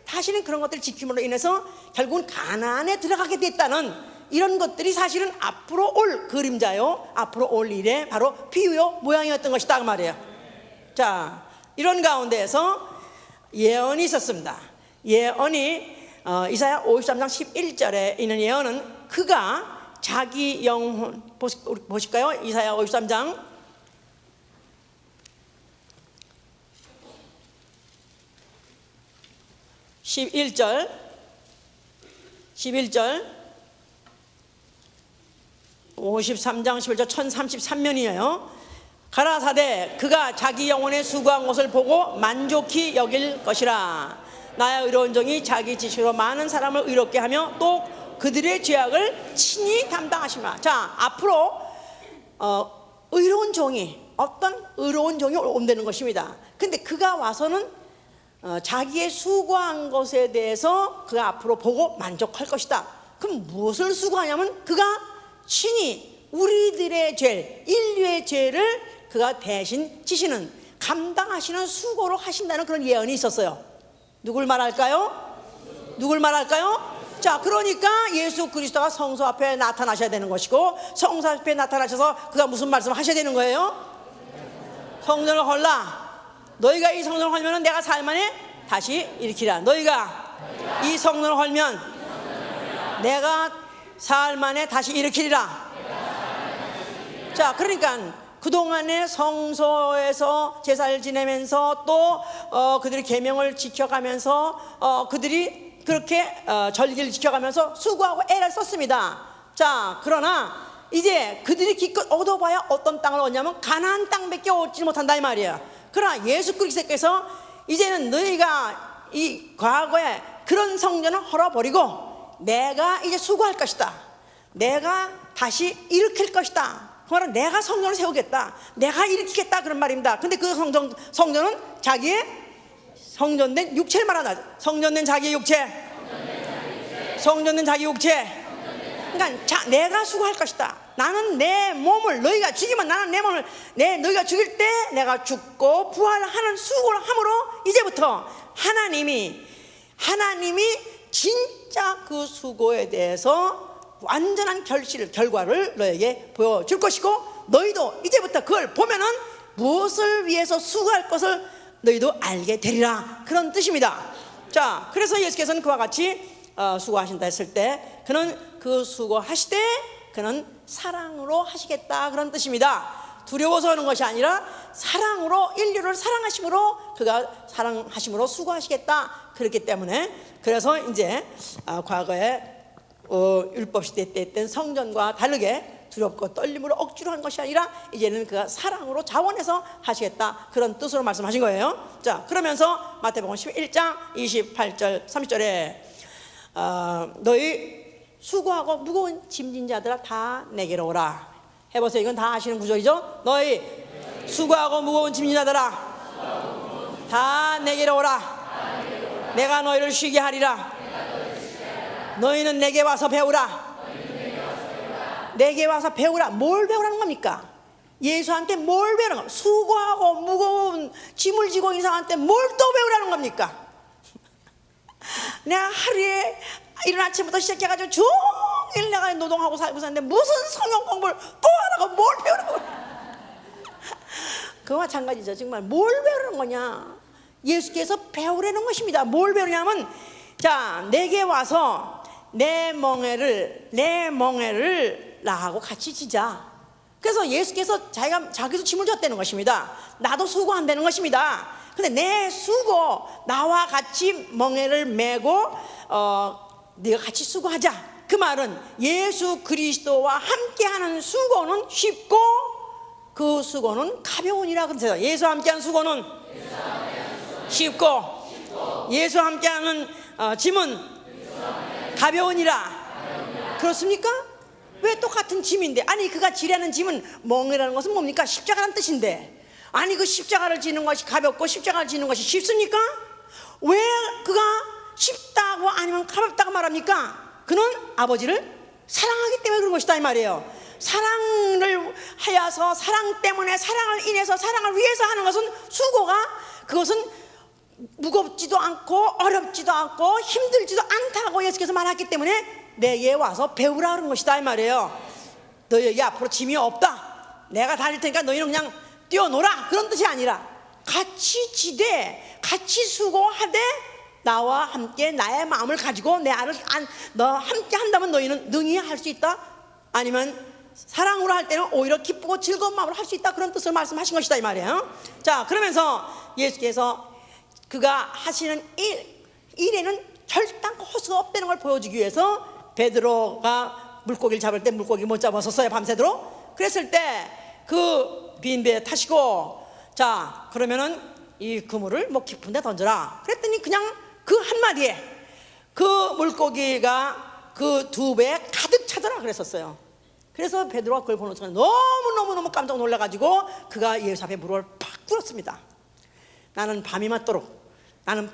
S1: 사실은 그런 것들을 지킴으로 인해서 결국은 가나안에 들어가게 됐다는 이런 것들이 사실은 앞으로 올 그림자요, 앞으로 올 일의 바로 비유요 모양이었던 것이다 그 말이에요. 자, 이런 가운데에서 예언이 있었습니다. 예언이 이사야 53장 11절에 있는 예언은 그가 자기 영혼, 보실까요? 이사야 53장 11절 53장 11절 1033년이에요. 가라사대 그가 자기 영혼의 수고한 것을 보고 만족히 여길 것이라. 나의 의로운 종이 자기 지식으로 많은 사람을 의롭게 하며 또 그들의 죄악을 친히 담당하시마. 자, 앞으로 의로운 종이, 어떤 의로운 종이 온다는 것입니다. 근데 그가 와서는 자기의 수고한 것에 대해서 그가 앞으로 보고 만족할 것이다. 그럼 무엇을 수고하냐면 그가 친히 우리들의 죄, 인류의 죄를 그가 대신 지시는, 감당하시는 수고로 하신다는 그런 예언이 있었어요. 누굴 말할까요? 자, 그러니까 예수 그리스도가 성소 앞에 나타나셔야 되는 것이고, 성소 앞에 나타나셔서 그가 무슨 말씀을 하셔야 되는 거예요? 성전을 헐라. 너희가 이 성전을 헐면 내가 사흘 만에 다시 일으키라. 너희가 이 성전을 헐면 내가 사흘 만에 다시 일으키리라. 자, 그러니까 그동안에 성소에서 제사를 지내면서 또 그들이 계명을 지켜가면서 그들이 그렇게 절기를 지켜가면서 수고하고 애를 썼습니다. 자, 그러나 이제 그들이 기껏 얻어봐야 어떤 땅을 얻냐면 가나안 땅밖에 얻지 못한다 이 말이야. 그러나 예수 그리스도께서 이제는 너희가 이 과거에 그런 성전을 헐어버리고 내가 이제 수고할 것이다. 내가 다시 일으킬 것이다. 그러나 내가 성전을 세우겠다. 내가 일으키겠다 그런 말입니다. 근데 그 성전은 자기의 성전된 육체를 말하나. 성전된 자기의 육체. 성전된 자기 육체. 그러니까 내가 수고할 것이다. 나는 내 몸을 너희가 죽이면 나는 내 몸을 너희가 죽일 때 내가 죽고 부활하는 수고를 함으로 이제부터 하나님이 진짜 그 수고에 대해서 완전한 결과를 너에게 보여줄 것이고, 너희도 이제부터 그걸 보면은 무엇을 위해서 수고할 것을 너희도 알게 되리라 그런 뜻입니다. 자, 그래서 예수께서는 그와 같이 수고하신다 했을 때 그는 그 수고하시되 그는 사랑으로 하시겠다 그런 뜻입니다. 두려워서 하는 것이 아니라 사랑으로, 인류를 사랑하심으로, 그가 사랑하심으로 수고하시겠다 그렇기 때문에, 그래서 이제 과거에 율법 시대 때 했던 성전과 다르게 두렵고 떨림으로 억지로 한 것이 아니라 이제는 그가 사랑으로 자원해서 하시겠다 그런 뜻으로 말씀하신 거예요. 자, 그러면서 마태복음 11장 28절 30절에 너희 수고하고 무거운 짐진 자들아 다 내게로 오라. 해보세요. 이건 다 아시는 구절이죠. 너희 수고하고 무거운 짐진 자들아 다 내게로 오라. 내가 너희를 쉬게 하리라. 너희는 내게 와서 배우라. 내게 와서 배우라. 뭘 배우라는 겁니까? 예수한테 뭘 배우라는 겁니까? 수고하고 무거운 짐을 지고 있는 사람한테 뭘 또 배우라는 겁니까? 내가 하루에 이른 아침부터 시작해가지고 종일 내가 노동하고 살고 사는데 무슨 성경 공부를 또 하라고 뭘 배우라고. 그와 마찬가지죠. 정말 뭘 배우라는 거냐. 예수께서 배우라는 것입니다. 뭘 배우냐면, 자, 내게 와서 내 멍에를 나하고 같이 지자. 그래서 예수께서 자기도 짐을 졌다는 것입니다. 나도 수고한다는 것입니다. 근데 내 수고, 나와 같이 멍에를 메고 네가 같이 수고하자. 그 말은 예수 그리스도와 함께하는 수고는 쉽고 그 수고는 가벼우니라 그러세요. 예수와 함께하는 수고는 쉽고 예수와 함께하는 짐은 가벼우니라. 그렇습니까? 왜 똑같은 짐인데? 아니, 그가 지려는 짐은 멍이라는 것은 뭡니까? 십자가라는 뜻인데, 아니 그 십자가를 지는 것이 가볍고 십자가를 지는 것이 쉽습니까? 왜 그가 쉽다고 아니면 가볍다고 말합니까? 그는 아버지를 사랑하기 때문에 그런 것이다 이 말이에요. 사랑을 하여서, 사랑 때문에, 사랑을 인해서, 사랑을 위해서 하는 것은 수고가, 그것은 무겁지도 않고 어렵지도 않고 힘들지도 않다고 예수께서 말했기 때문에 내게 와서 배우라 그런 것이다 이 말이에요. 너희에게 앞으로 짐이 없다. 내가 다닐 테니까 너희는 그냥 뛰어놀아 그런 뜻이 아니라 같이 지되 같이 수고하되 나와 함께 나의 마음을 가지고 너 함께 한다면 너희는 능히 할 수 있다. 아니면 사랑으로 할 때는 오히려 기쁘고 즐거운 마음으로 할 수 있다 그런 뜻을 말씀하신 것이다 이 말이에요. 자, 그러면서 예수께서 그가 하시는 일에는 절단코 허수가 없다는 걸 보여주기 위해서 베드로가 물고기를 잡을 때 물고기 못 잡았었어요 밤새도록. 그랬을 때 그 빈 배에 타시고, 자 그러면은 이 그물을 뭐 깊은 데 던져라 그랬더니 그냥 그 한마디에 그 물고기가 그 두 배에 가득 차더라 그랬었어요. 그래서 베드로가 그걸 보는 순간 너무너무 깜짝 놀라가지고 그가 예수 앞에 무릎을 팍 꿇었습니다. 나는 밤이 맞도록 나는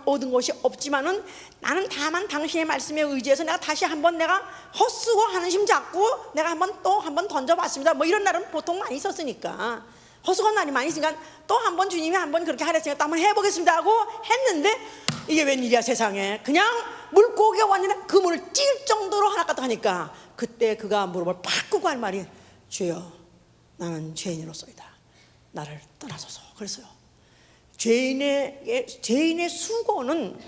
S1: 얻은 것이 없지만은 나는 다만 당신의 말씀에 의지해서 내가 다시 한번 내가 헛수고 하는 심 잡고 내가 또 한번 던져봤습니다. 뭐 이런 날은 보통 많이 있었으니까, 헛수고 날이 많이 있으니까 또 한번 주님이 한번 그렇게 하랬으니까 또 한번 해보겠습니다 하고 했는데 이게 웬일이야 세상에. 그냥 물고기가 완전히 그물을 찔 정도로 하나 까딱 하니까 그때 그가 무릎을 팍 꿇고 할 말이 주여 나는 죄인으로서이다. 나를 떠나소서. 그랬어요. 죄인의 수고는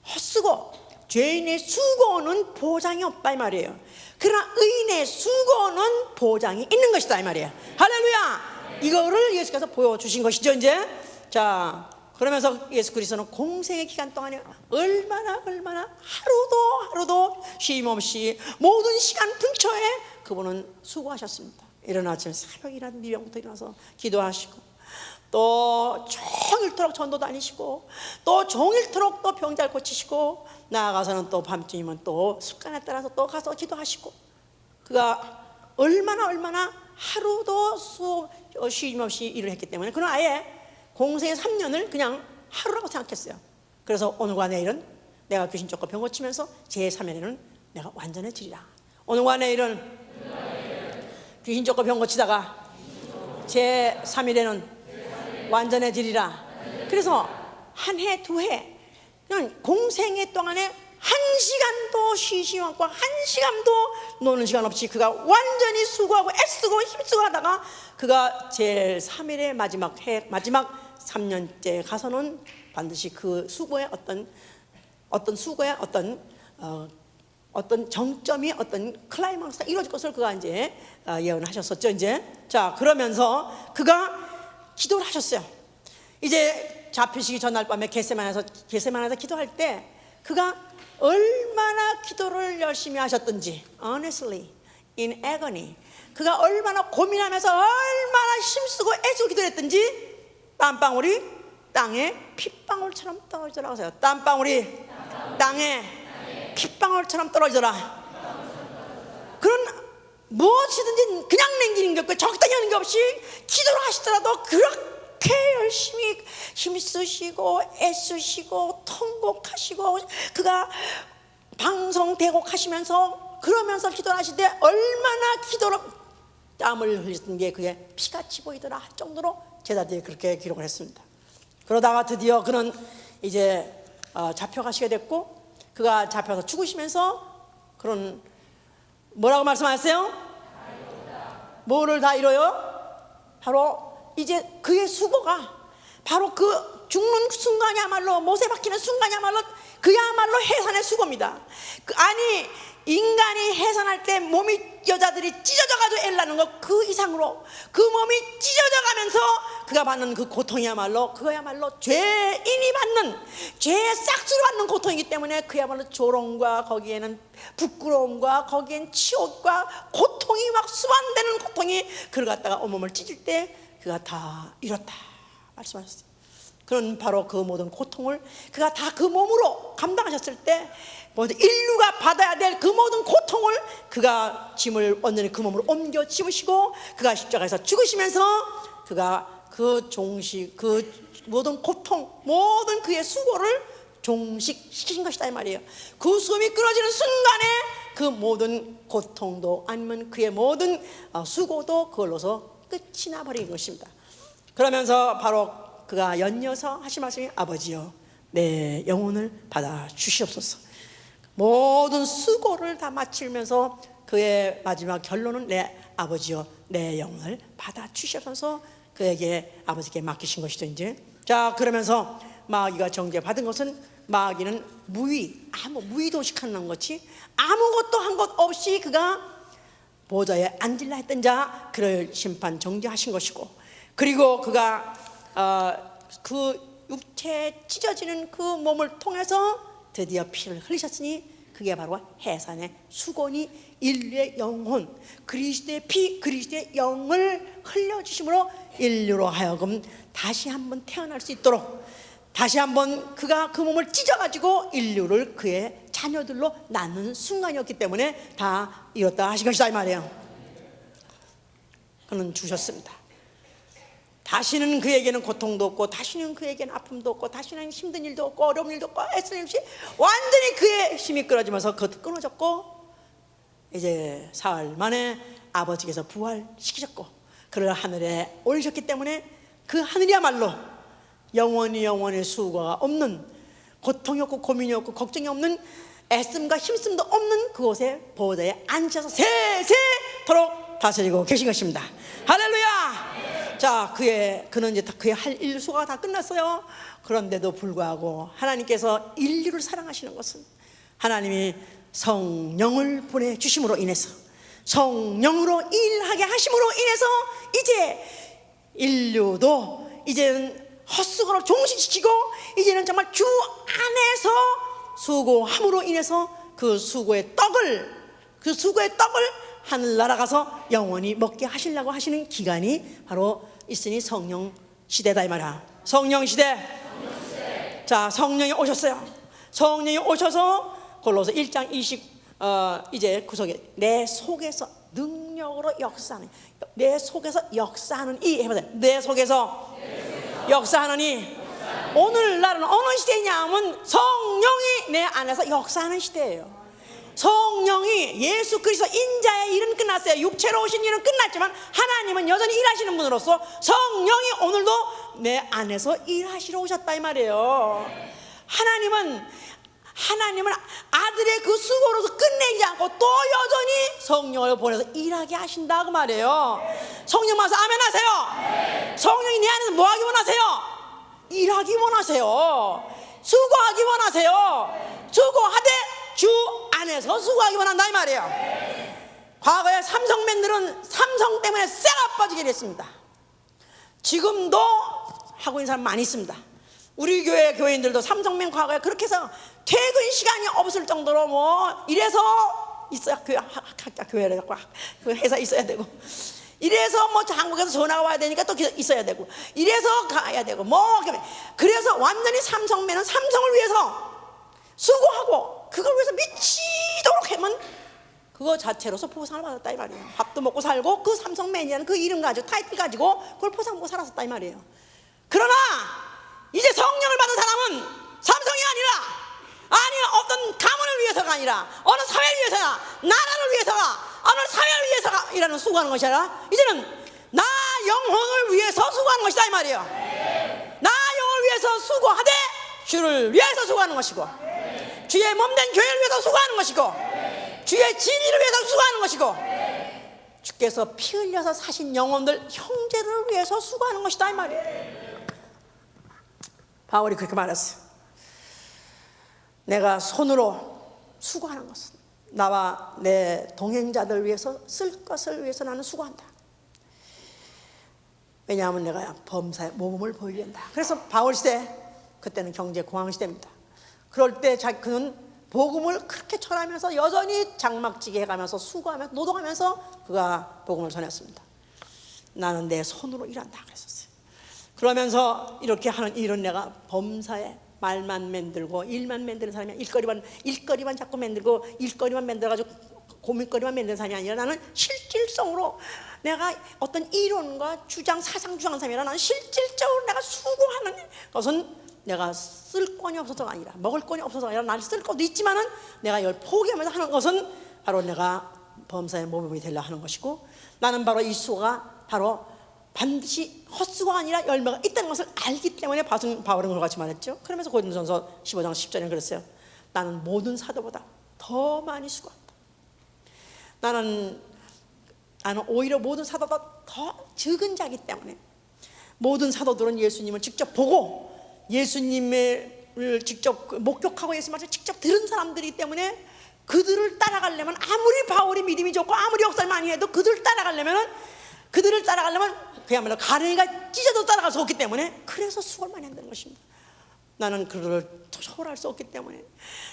S1: 헛수고, 죄인의 수고는 보장이 없다 이 말이에요. 그러나 의인의 수고는 보장이 있는 것이다 이 말이에요. 할렐루야. 이거를 예수께서 보여주신 것이죠 이제. 자, 그러면서 예수 그리스도는 공생의 기간 동안에 얼마나 하루도 쉼없이 모든 시간 근처에 그분은 수고하셨습니다. 이른 아침 새벽이라도 미명부터 일어나서 기도하시고, 또 종일토록 전도 다니시고, 또 종일토록 또 병자를 고치시고, 나아가서는 또 밤중이면 또 습관에 따라서 또 가서 기도하시고, 그가 얼마나 하루도 쉼없이 일을 했기 때문에 그는 아예 공생의 3년을 그냥 하루라고 생각했어요. 그래서 오늘과 내일은 내가 귀신 쫓고 병 고치면서 제3일에는 내가 완전해지리라. 오늘과 내일은 귀신 쫓고 병 고치다가 제3일에는 완전해지리라. 그래서 한 해, 두 해, 그냥 공생애 동안에 한 시간도 쉬지 않고 한 시간도 노는 시간 없이 그가 완전히 수고하고 애쓰고 힘쓰고 하다가 그가 제3일의 마지막 3년째 가서는 반드시 그 수고의 어떤 수고의 어떤 정점이 어떤 클라이막스가 이루어질 것을 그가 이제 예언하셨었죠 이제. 자, 그러면서 그가 기도를 하셨어요. 이제 잡히시기 전날 밤에 겟세마네에서 기도할 때 그가 얼마나 기도를 열심히 하셨던지, honestly, in agony, 그가 얼마나 고민하면서 얼마나 힘쓰고 애쓰고 기도했던지 땀방울이 땅에 핏방울처럼 떨어지더라 하세요. 땀방울이 땅에 핏방울처럼 떨어지더라. 그런 무엇이든지 그냥 남기는 게 없고 적당히 하는 게 없이 기도를 하시더라도 그렇게 열심히 힘쓰시고 애쓰시고 통곡하시고, 그가 방송 대곡하시면서 그러면서 기도를 하실 때 얼마나 기도로 땀을 흘렸던 게 그게 피같이 보이더라 할 정도로 제자들이 그렇게 기록을 했습니다. 그러다가 드디어 그는 이제 잡혀가시게 됐고, 그가 잡혀서 죽으시면서 그런 뭐라고 말씀하셨어요? 뭐를 다 이뤄요? 바로 이제 그의 수고가 바로 그 죽는 순간이야말로, 못에 박히는 순간이야말로 그야말로 해산의 수고입니다. 아니, 인간이 해산할 때 몸이, 여자들이 찢어져가지고 애를 것 그 이상으로 그 몸이 찢어져가면서 그가 받는 그 고통이야말로 그야말로 죄인이 받는, 죄의 싹수로 받는 고통이기 때문에 그야말로 조롱과 거기에는 부끄러움과 거기엔 치욕과 고통이 막 수반되는 고통이 그를 갖다가 온몸을 찢을 때 그가 다 이뤘다 말씀하셨어요. 그런 바로 그 모든 고통을 그가 다 그 몸으로 감당하셨을 때 인류가 받아야 될 그 모든 고통을 그가 짐을 완전히 그 몸으로 옮겨 집으시고, 그가 십자가에서 죽으시면서 그가 그 모든 고통, 모든 그의 수고를 종식시킨 것이다 이 말이에요. 그 숨이 끊어지는 순간에 그 모든 고통도 아니면 그의 모든 수고도 그걸로서 끝이 나버린 것입니다. 그러면서 바로 그가 연이어서 하신 말씀이 아버지여 내 영혼을 받아 주시옵소서. 모든 수고를 다 마치면서 그의 마지막 결론은 내 아버지여 내 영혼을 받아 주시옵소서 그에게 아버지께 맡기신 것이죠 이제. 자, 그러면서 마귀가 정죄받은 것은 마귀는 무의도식하는 것이 아무것도 한 것 없이 그가 보좌에 앉으려 했던 자 그를 심판 정죄하신 것이고, 그리고 그가 그 육체에 찢어지는 그 몸을 통해서 드디어 피를 흘리셨으니 그게 바로 해산의 수고니 인류의 영혼, 그리스도의 피, 그리스도의 영을 흘려주심으로 인류로 하여금 다시 한번 태어날 수 있도록, 다시 한번 그가 그 몸을 찢어가지고 인류를 그의 자녀들로 낳는 순간이었기 때문에 다 이뤘다 하신 것이다 이 말이에요. 그는 주셨습니다. 다시는 그에게는 고통도 없고, 다시는 그에게는 아픔도 없고, 다시는 힘든 일도 없고, 어려운 일도 없고, 애쓰는 일 없이 완전히 그의 힘이 끊어지면서 그것도 끊어졌고, 이제 사흘 만에 아버지께서 부활시키셨고 그를 하늘에 올리셨기 때문에 그 하늘이야말로 영원히 수고가 없는 고통이 없고 고민이 없고 걱정이 없는 애씀과 힘씀도 없는 그곳에 보호자에 앉아서 세세토록 다스리고 계신 것입니다. 할렐루야. 자, 그는 이제 그의 할 일수가 다 끝났어요. 그런데도 불구하고 하나님께서 인류를 사랑하시는 것은 하나님이 성령을 보내주심으로 인해서, 성령으로 일하게 하심으로 인해서 이제 인류도 이제는 헛수고를 종식시키고 이제는 정말 주 안에서 수고함으로 인해서 그 수고의 떡을 하늘나라 가서 영원히 먹게 하시려고 하시는 기간이 바로 있으니 성령 시대다 이 말이야. 성령 시대. 자, 성령이 오셨어요. 성령이 오셔서 골로새 1장 20 이제 구석에 내 속에서 능력으로 역사하는, 내 속에서 역사하는 이 해보세요. 내 속에서 역사하는 이. 오늘날은 어느 시대냐 하면 성령이 내 안에서 역사하는 시대예요. 성령이 예수 그리스도 인자의 일은 끝났어요. 육체로 오신 일은 끝났지만 하나님은 여전히 일하시는 분으로서 성령이 오늘도 내 안에서 일하시러 오셨다 이 말이에요. 하나님은 아들의 그 수고로서 끝내지 않고 또 여전히 성령을 보내서 일하게 하신다고 말이에요. 성령 만나서 아멘 하세요. 성령이 내 안에서 뭐 하기 원하세요? 일하기 원하세요. 수고하기 원하세요. 수고하되 주 안에서 수고하기 원한다 이 말이에요. 과거에 삼성맨들은 삼성 때문에 쇠가 빠지게 됐습니다. 지금도 하고 있는 사람 많이 있습니다. 우리 교회 교인들도 삼성맨 과거에 그렇게 해서 퇴근 시간이 없을 정도로 뭐 이래서 있어야 교회를 갖고 회사 있어야 되고, 이래서 뭐 한국에서 전화가 와야 되니까 또 있어야 되고, 이래서 가야 되고, 뭐 그래서 완전히 삼성맨은 삼성을 위해서 수고하고 그걸 위해서 미치도록 하면 그거 자체로서 보상을 받았다 이 말이에요. 밥도 먹고 살고 그 삼성맨이라는 그 이름 가지고 타이틀 가지고 그걸 보상 먹고 살았었다 이 말이에요. 그러나 이제 성령을 받은 사람은 삼성이 아니라 어떤 가문을 위해서가 아니라 어느 사회를 위해서가, 나라를 위해서가, 어느 사회를 위해서가 이라는 수고하는 것이 아니라 이제는 나 영혼을 위해서 수고하는 것이다 이 말이에요. 나 영혼을 위해서 수고하되 주를 위해서 수고하는 것이고, 주의 몸된 교회를 위해서 수고하는 것이고, 주의 진리를 위해서 수고하는 것이고, 주께서 피 흘려서 사신 영혼들 형제를 위해서 수고하는 것이다 이 말이에요. 바울이 그렇게 말했어요. 내가 손으로 수고하는 것은 나와 내 동행자들 위해서 쓸 것을 위해서 나는 수고한다. 왜냐하면 내가 범사에 모범을 보이려 한다. 그래서 바울 시대, 그때는 경제 공황 시대입니다. 그럴 때 그는 복음을 그렇게 전하면서 여전히 장막지게 해가면서 수고하면서 노동하면서 그가 복음을 전했습니다. 나는 내 손으로 일한다 그랬었어요. 그러면서 이렇게 하는 일은 내가 범사에 말만 만들고 일만 만드는 사람이 아니라 일거리만 자꾸 만들고 일거리만 만들어가지고 고민거리만 만드는 사람이 아니라 나는 실질성으로 내가 어떤 이론과 사상 주장하는 사람이 아니라 나는 실질적으로 내가 수고하는 것은 내가 쓸 건이 없어서가 아니라 먹을 건이 없어서가 아니라 나를 쓸 것도 있지만은 내가 이걸 포기하면서 하는 것은 바로 내가 범사의 모범이 되려 하는 것이고, 나는 바로 이 수고가 바로 반드시 헛수고가 아니라 열매가 있다는 것을 알기 때문에 바울은 그걸 같이 말했죠. 그러면서 고린도전서 15장 10절에 그랬어요. 나는 모든 사도보다 더 많이 수고한다. 나는 오히려 모든 사도보다 더 적은 자이기 때문에, 모든 사도들은 예수님을 직접 보고 예수님을 직접 목격하고 예수 말씀을 직접 들은 사람들이기 때문에 그들을 따라가려면, 아무리 바울이 믿음이 좋고 아무리 역사를 많이 해도 그들을 따라가려면 그야말로 가랭이가 찢어도 따라갈 수 없기 때문에, 그래서 수고를 많이 한다는 것입니다. 나는 그를 초월할 수 없기 때문에,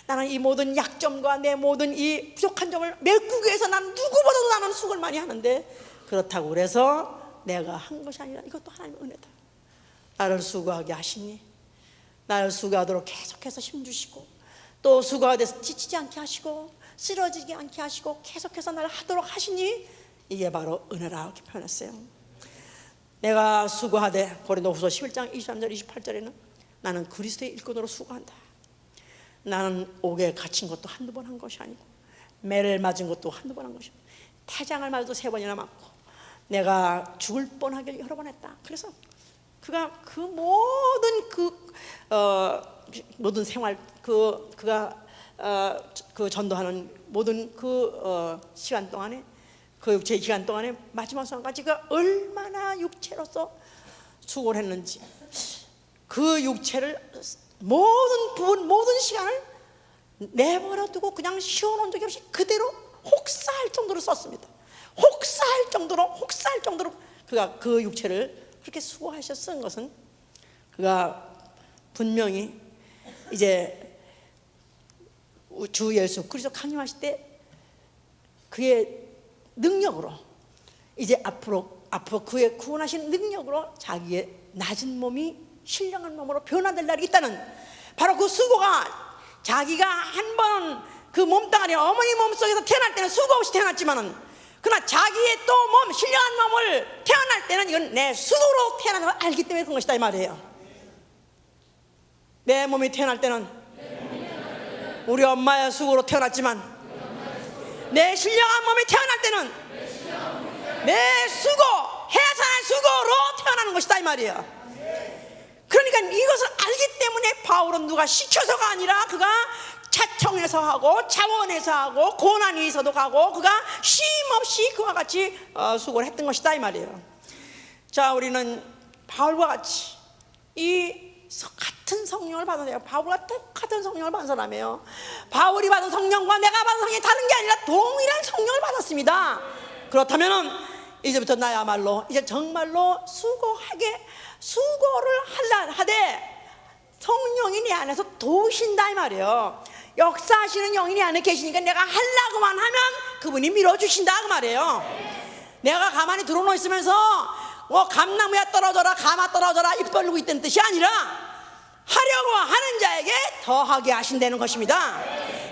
S1: 나는 이 모든 약점과 내 모든 이 부족한 점을 메꾸기 위해서 나는 누구보다도 나는 수고를 많이 하는데, 그렇다고 그래서 내가 한 것이 아니라 이것도 하나님의 은혜다. 나를 수고하게 하시니, 나를 수고하도록 계속해서 힘주시고, 또 수고하듯 지치지 않게 하시고 쓰러지지 않게 하시고 계속해서 나를 하도록 하시니, 이게 바로 은혜라 이렇게 표현했어요. 내가 수고하되, 고린도후서 11장 23절 28절에는 나는 그리스도의 일꾼으로 수고한다. 나는 옥에 갇힌 것도 한두 번 한 것이 아니고, 매를 맞은 것도 한두 번 한 것이 아니고, 태장을 맞아도 3번이나 맞고, 내가 죽을 뻔하길 여러 번 했다. 그래서 그가 그 모든 모든 생활 그가 그 전도하는 모든 시간 동안에 그 육체 기간 동안에 마지막 순간까지 그가 얼마나 육체로서 수고를 했는지 그 육체를 모든 부분 모든 시간을 내버려 두고 그냥 쉬어놓은 적이 없이 그대로 혹사할 정도로 썼습니다. 혹사할 정도로 그가 그 육체를 그렇게 수고하셔 쓴 것은 그가 분명히 이제 주 예수 그리스도 강림하실 때 그의 능력으로 이제 앞으로 그의 구원하신 능력으로 자기의 낮은 몸이 신령한 몸으로 변화될 날이 있다는 바로 그 수고가 자기가 한 번 그 몸뚱아리 어머니 몸속에서 태어날 때는 수고 없이 태어났지만은 그러나 자기의 또 몸 신령한 몸을 태어날 때는 이건 내 수고로 태어나는 걸 알기 때문에 그런 것이다 이 말이에요. 내 몸이 태어날 때는 우리 엄마의 수고로 태어났지만 내 신령한 몸이 태어날 때는 내 수고 해산의 수고로 태어나는 것이다 이 말이에요. 그러니까 이것을 알기 때문에 바울은 누가 시켜서가 아니라 그가 차청해서 하고 자원해서 하고 고난이 있어도 가고 그가 쉼없이 그와 같이 수고를 했던 것이다 이 말이에요. 자, 우리는 바울과 같이 이 같은 성령을 받은 사람이에요. 바울과 똑같은 성령을 받은 사람이에요. 바울이 받은 성령과 내가 받은 성령이 다른 게 아니라 동일한 성령을 받았습니다. 그렇다면 이제부터 나야말로 이제 정말로 수고를 하되 성령이 내 안에서 도우신다 이 말이에요. 역사하시는 영이 내 안에 계시니까 내가 하려고만 하면 그분이 밀어주신다 그 말이에요. 내가 가만히 들어놓고 있으면서 감나무야 떨어져라 가마 떨어져라 입 벌리고 있다는 뜻이 아니라 하려고 하는 자에게 더하게 하신다는 것입니다.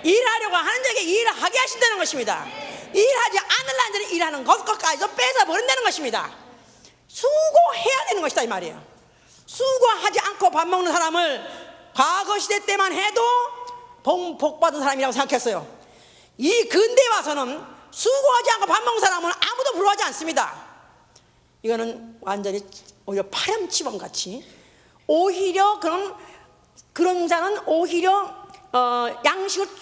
S1: 일하려고 하는 자에게 일하게 하신다는 것입니다. 일하지 않으려는 자는 일하는 것까지도 뺏어버린다는 것입니다. 수고해야 되는 것이다 이 말이에요. 수고하지 않고 밥 먹는 사람을 과거 시대 때만 해도 복 받은 사람이라고 생각했어요. 이 근대에 와서는 수고하지 않고 밥 먹는 사람은 아무도 부러워하지 않습니다. 이거는 완전히 오히려 파렴치범 같이 오히려 그런 자는 오히려 양식을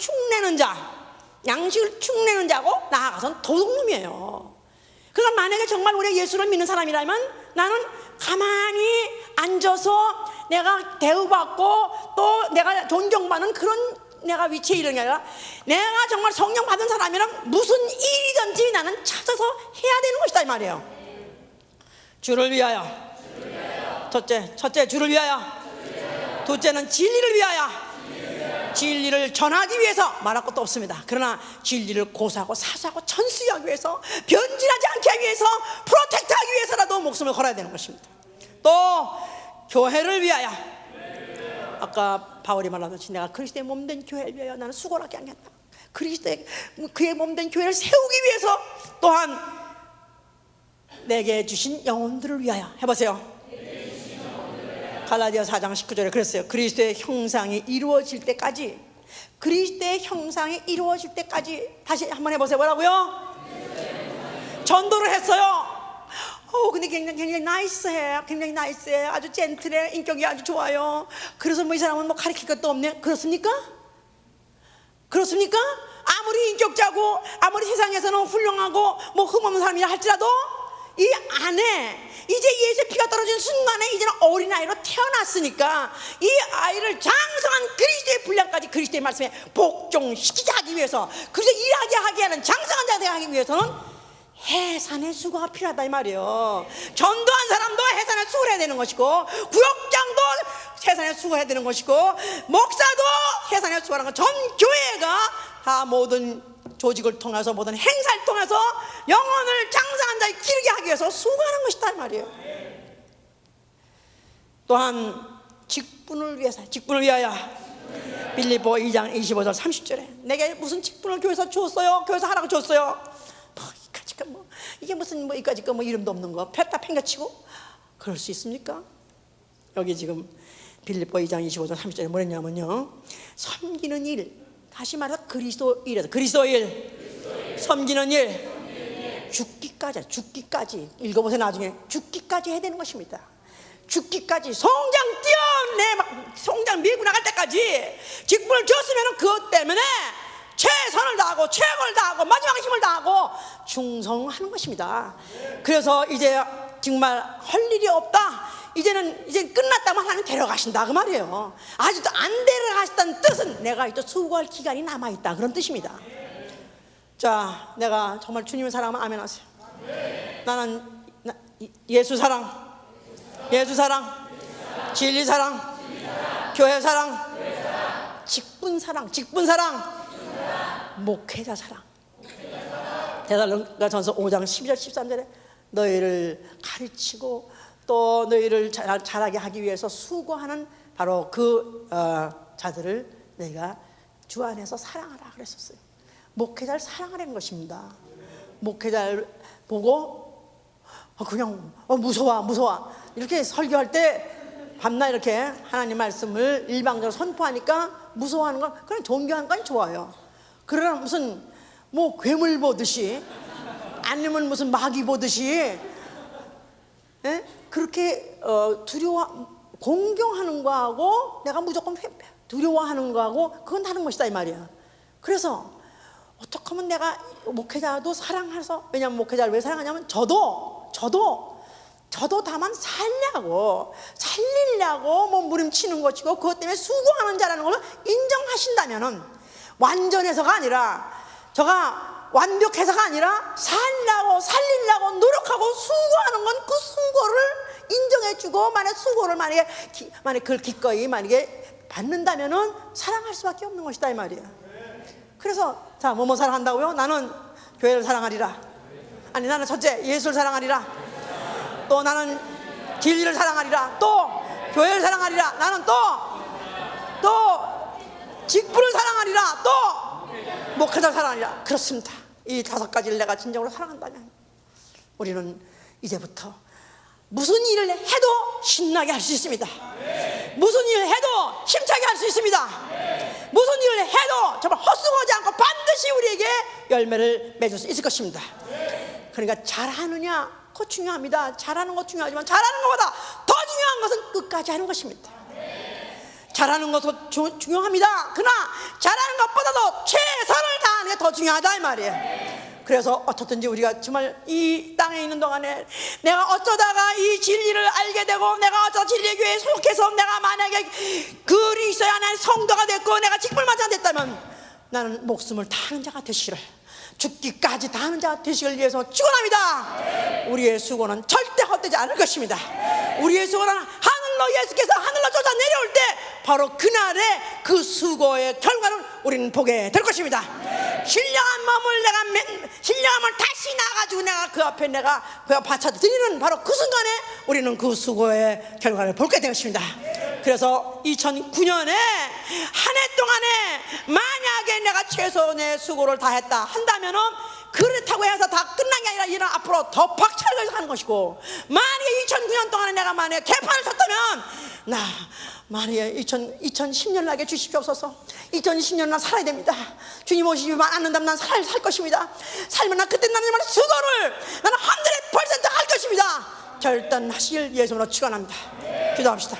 S1: 축내는 자고 나아가서는 도둑놈이에요. 그러니까 만약에 정말 우리가 예수를 믿는 사람이라면 나는 가만히 앉아서 내가 대우받고 또 내가 존경받는 그런 내가 위치에 이르는 게 아니라 내가 정말 성령 받은 사람이랑 무슨 일이든지 나는 찾아서 해야 되는 것이다 이 말이에요. 주를 위하여. 첫째 주를 위하여. 둘째는 진리를 위하여. 진리를 전하기 위해서 말할 것도 없습니다. 그러나 진리를 고사하고 사수하고 천수하기 위해서 변질하지 않게 하기 위해서 프로텍트하기 위해서라도 목숨을 걸어야 되는 것입니다. 또 교회를 위하여. 아까 바울이 말하듯이 내가 그리스도의 몸된 교회를 위하여 나는 수고하게 하겠다. 그의 몸된 교회를 세우기 위해서 또한 내게 주신 영혼들을 위하여. 해보세요. 갈라디아 4장 19절에 그랬어요. 그리스도의 형상이 이루어질 때까지 다시 한번 해보세요. 뭐라고요? 전도를 했어요. 근데 굉장히 나이스해. 아주 젠틀해. 인격이 아주 좋아요. 그래서 이 사람은 가르칠 것도 없네. 그렇습니까? 아무리 인격자고 아무리 세상에서는 훌륭하고 흠없는 사람이라 할지라도 이 안에 이제 예수의 피가 떨어진 순간에 이제는 어린아이로 태어났으니까 이 아이를 장성한 그리스도의 분량까지 그리스도의 말씀에 복종시키게 하기 위해서 그래서 일하게 하게 하는 장성한 자가 되게 하기 위해서는 해산의 수고가 필요하다 이 말이에요. 전도한 사람도 해산의 수고를 해야 되는 것이고 구역장도 해산의 수고를 해야 되는 것이고 목사도 해산의 수고라는 건 전 교회가 다 모든 조직을 통해서 모든 행사를 통해서 영혼을 장성한 자를 기르게 하기 위해서 수고하는 것이다 이 말이에요. 또한 직분을 위하여. 빌립보 2장 25절 30절에 내게 무슨 직분을 교회에서 주었어요? 교회에서 하라고 줬어요. 이게 무슨 이까짓 거 이름도 없는 거 폈다 팽겨치고 그럴 수 있습니까? 여기 지금 빌립보 2장 25절 30절에 뭐랬냐면요, 섬기는 일, 다시 말해서 그리스도 일에서 그리스도 일, 섬기는 일, 죽기까지 읽어보세요. 나중에 죽기까지 해야 되는 것입니다. 죽기까지 성장 밀고 나갈 때까지 줘야지. 직분을 줬으면 그것 때문에 최선을 다하고 최선을 다하고 마지막 힘을 다하고 충성하는 것입니다. 그래서 이제 정말 할 일이 없다, 이제 끝났다면 하나님 데려가신다 그 말이에요. 아직도 안 데려가셨다는 뜻은 내가 또 수고할 기간이 남아있다 그런 뜻입니다. 자, 내가 정말 주님을 사랑하면 아멘 하세요. 나는 예수 사랑, 예수 사랑, 진리 사랑, 교회 사랑, 직분 사랑, 직분 사랑, 목회자 사랑. 데살로니가 전서 5장 12절 13절에 너희를 가르치고 또 너희를 잘하게 하기 위해서 수고하는 바로 그 자들을 너희가 주 안에서 사랑하라 그랬었어요. 목회자를 사랑하라는 것입니다. 목회자를 보고 그냥 무서워 이렇게 설교할 때 밤낮 이렇게 하나님 말씀을 일방적으로 선포하니까 무서워하는 건 그냥 존경하는 건 좋아요. 그러나 무슨 뭐 괴물 보듯이 아니면 무슨 마귀 보듯이 그렇게 공경하는 거하고 내가 무조건 두려워하는 거하고 그건 다른 것이다 이 말이야. 그래서 어떻게 하면 내가 목회자도 사랑해서, 왜냐하면 목회자를 왜 사랑하냐면 저도 다만 살리려고 뭐 무림치는 것이고 그것 때문에 수고하는 자라는 걸 인정하신다면은 완전해서가 아니라 저가 완벽해서가 아니라 살리려고 노력하고 수고하는 건 그 수고를 인정해주고 만약에 그걸 기꺼이 만약에 받는다면은 사랑할 수밖에 없는 것이다 이 말이야. 그래서 자, 뭐뭐 사랑한다고요? 나는 교회를 사랑하리라. 아니, 나는 첫째 예수를 사랑하리라. 또 나는 진리를 사랑하리라. 또 교회를 사랑하리라. 나는 또 직분을 사랑하리라. 또 목회자를 사랑하리라. 그렇습니다. 이 5가지를 내가 진정으로 사랑한다면 우리는 이제부터 무슨 일을 해도 신나게 할 수 있습니다. 무슨 일을 해도 힘차게 할 수 있습니다. 무슨 일을 해도 정말 헛수고하지 않고 반드시 우리에게 열매를 맺을 수 있을 것입니다. 그러니까 잘하느냐 그거 중요합니다. 잘하는 것 중요하지만 잘하는 것보다 더 중요한 것은 끝까지 하는 것입니다. 잘하는 것도 중요합니다. 그러나 잘하는 것보다도 최선을 다하는 게 더 중요하다 이 말이에요. 그래서 어떻든지 우리가 정말 이 땅에 있는 동안에 내가 어쩌다가 이 진리를 알게 되고 내가 어쩌다 진리의 교회에 속해서 내가 만약에 글이 있어야 하는 성도가 됐고 내가 직분마저 됐다면 나는 목숨을 다하는 자가 되시기를, 죽기까지 다하는 자가 되시기를 위해서 축원합니다. 우리의 수고는 절대 헛되지 않을 것입니다. 우리의 수고는 하늘로 예수께서 하늘로 쫓아 내려올 때 바로 그날의 그 수고의 결과를 우리는 보게 될 것입니다. 신령한 마음을 다시 나가지고 내가 그 앞에 바쳐 드리는 바로 그 순간에 우리는 그 수고의 결과를 보게 될 것입니다. 그래서 2009년에 한 해 동안에 만약에 내가 최선의 수고를 다했다 한다면은 그렇다고 해서 다 끝난 게 아니라 이런 앞으로 더 박차를 가는 것이고, 만약에 2009년 동안에 내가 만약에 개판을 쳤다면 만약에 2010년 나게 주십시옵소서. 2020년 난 살아야 됩니다. 주님 오시지 않는다면 난 살 것입니다. 살면 난 그때 나는 수고를 나는 100%할 것입니다. 결단하실 예수로 축원합니다. 기도합시다.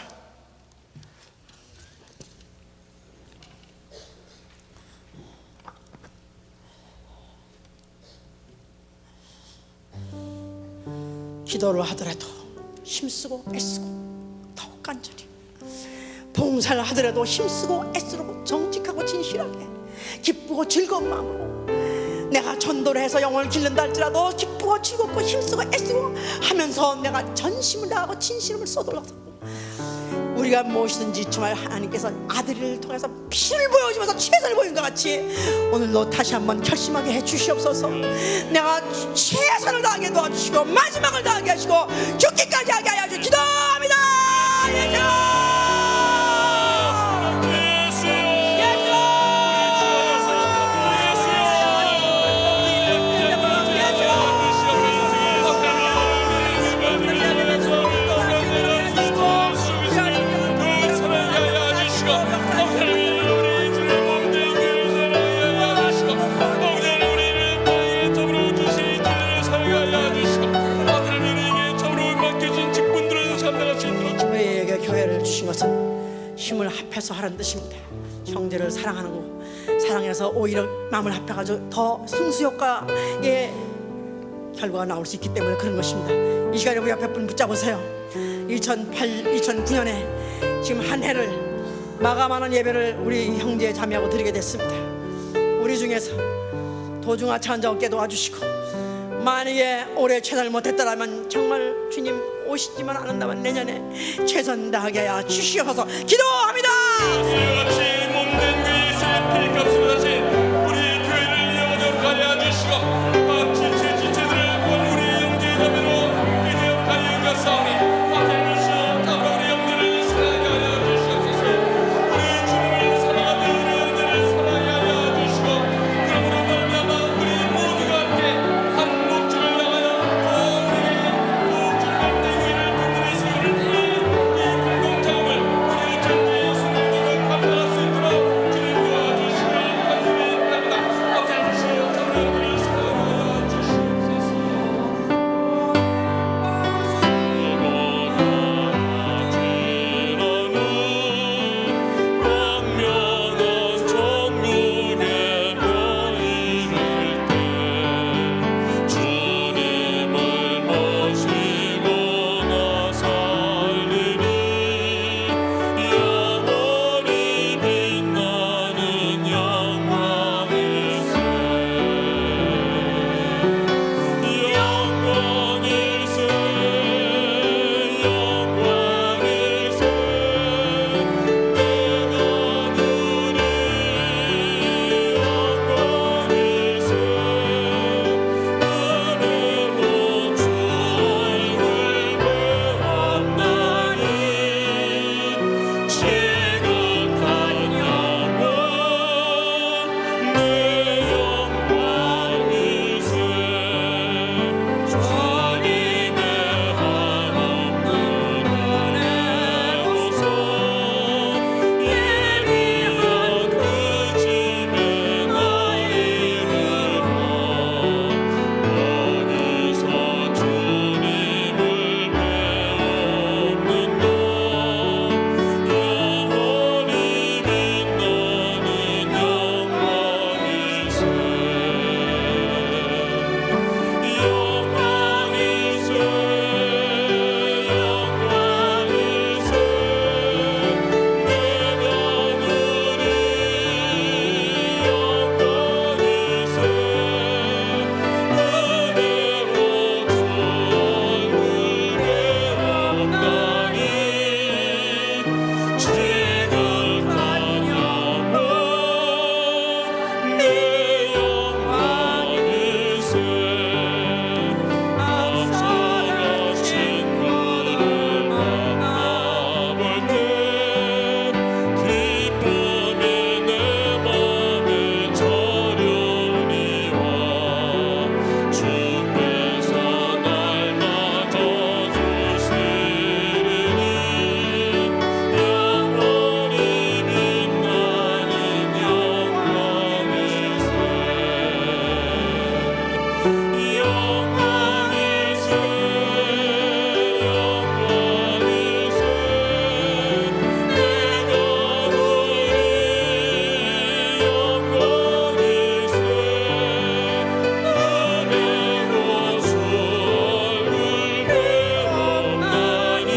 S1: 기도를 하더라도 힘쓰고 애쓰고 더욱 간절히, 봉사를 하더라도 힘쓰고 애쓰고 정직하고 진실하게 기쁘고 즐거운 마음으로 내가 전도를 해서 영혼을 기른다 할지라도 기쁘고 즐겁고 힘쓰고 애쓰고 하면서 내가 전심을 다하고 진심을 쏟아서 우리가 무엇이든지 정말 하나님께서 아들을 통해서 피를 보여주면서 최선을 보인 것 같이 오늘도 다시 한번 결심하게 해주시옵소서. 내가 최선을 다하게 도와주시고 마지막을 다하게 하시고 죽기까지 하게 하여 주시고 기도합니다. 힘을 합해서 하라는 뜻입니다. 형제를 사랑하는 거, 사랑해서 오히려 마음을 합해가지고 더 승수효과의 결과가 나올 수 있기 때문에 그런 것입니다. 이 시간에 우리 옆에 분 붙잡으세요. 2009년에 지금 한 해를 마감하는 예배를 우리 형제 자매하고 드리게 됐습니다. 우리 중에서 도중하차 한자 없게 도와주시고, 만약에 올해 최선을 못했더라면 정말 주님 오시지만 않는다면 내년에 최선 다하게 하여 주시옵소서. 기도합니다.
S2: 같이 몸된 그리스의 피값으로 다시 우리 교회를 영원히 가게 해주시고, 각 지체들을 우리 형제 자매로 이대로 가게 하사오니 앞에는 시험으로 우리 형제를 사랑하게 하여 주시옵소서. 우리 주님을 사랑하며 우리 형제를 사랑하게 하여 주시고, 그러므로 말미암아 우리 모두가 함께 한 목줄을 향하여 우리에게 목줄을 내 위를 든든히 세우는 이 공동체험을 우리 전체의 성도로 감당할 수 있도록 주님 도와주시면 감사합니다. 앞에 주시오 우리를 사랑하여 주시옵소서. 광명한 천국의 별 이룰 때 주님을 모시고 나 살리니 영원히 빛나는 영광일세. 영광일세. 영광일세. 내가 누리 영광일세. 은혜로 주 얼굴 배웠나니 지극한 영광 내 영광일세. 주님의 한없는 은혜로서 예비한 그 집에 나 이르러 거기서 주님을 배웠는가. 영원히 빛나는 영광일세. 영광일세. 영광일세. 내가 누리 영광일세. 은혜로 주 얼굴 배웠나니 지극한 영광 내 영광일세. 앞서가 친구를 만나볼 때 기쁨이 내 맘에 저려오니와 주께서 날 맞아주시리니 영원히 빛나는 영광일세. 영광일세. 영광일세. 내가 누리 영광일세. 은혜로 주 얼굴 배웠나니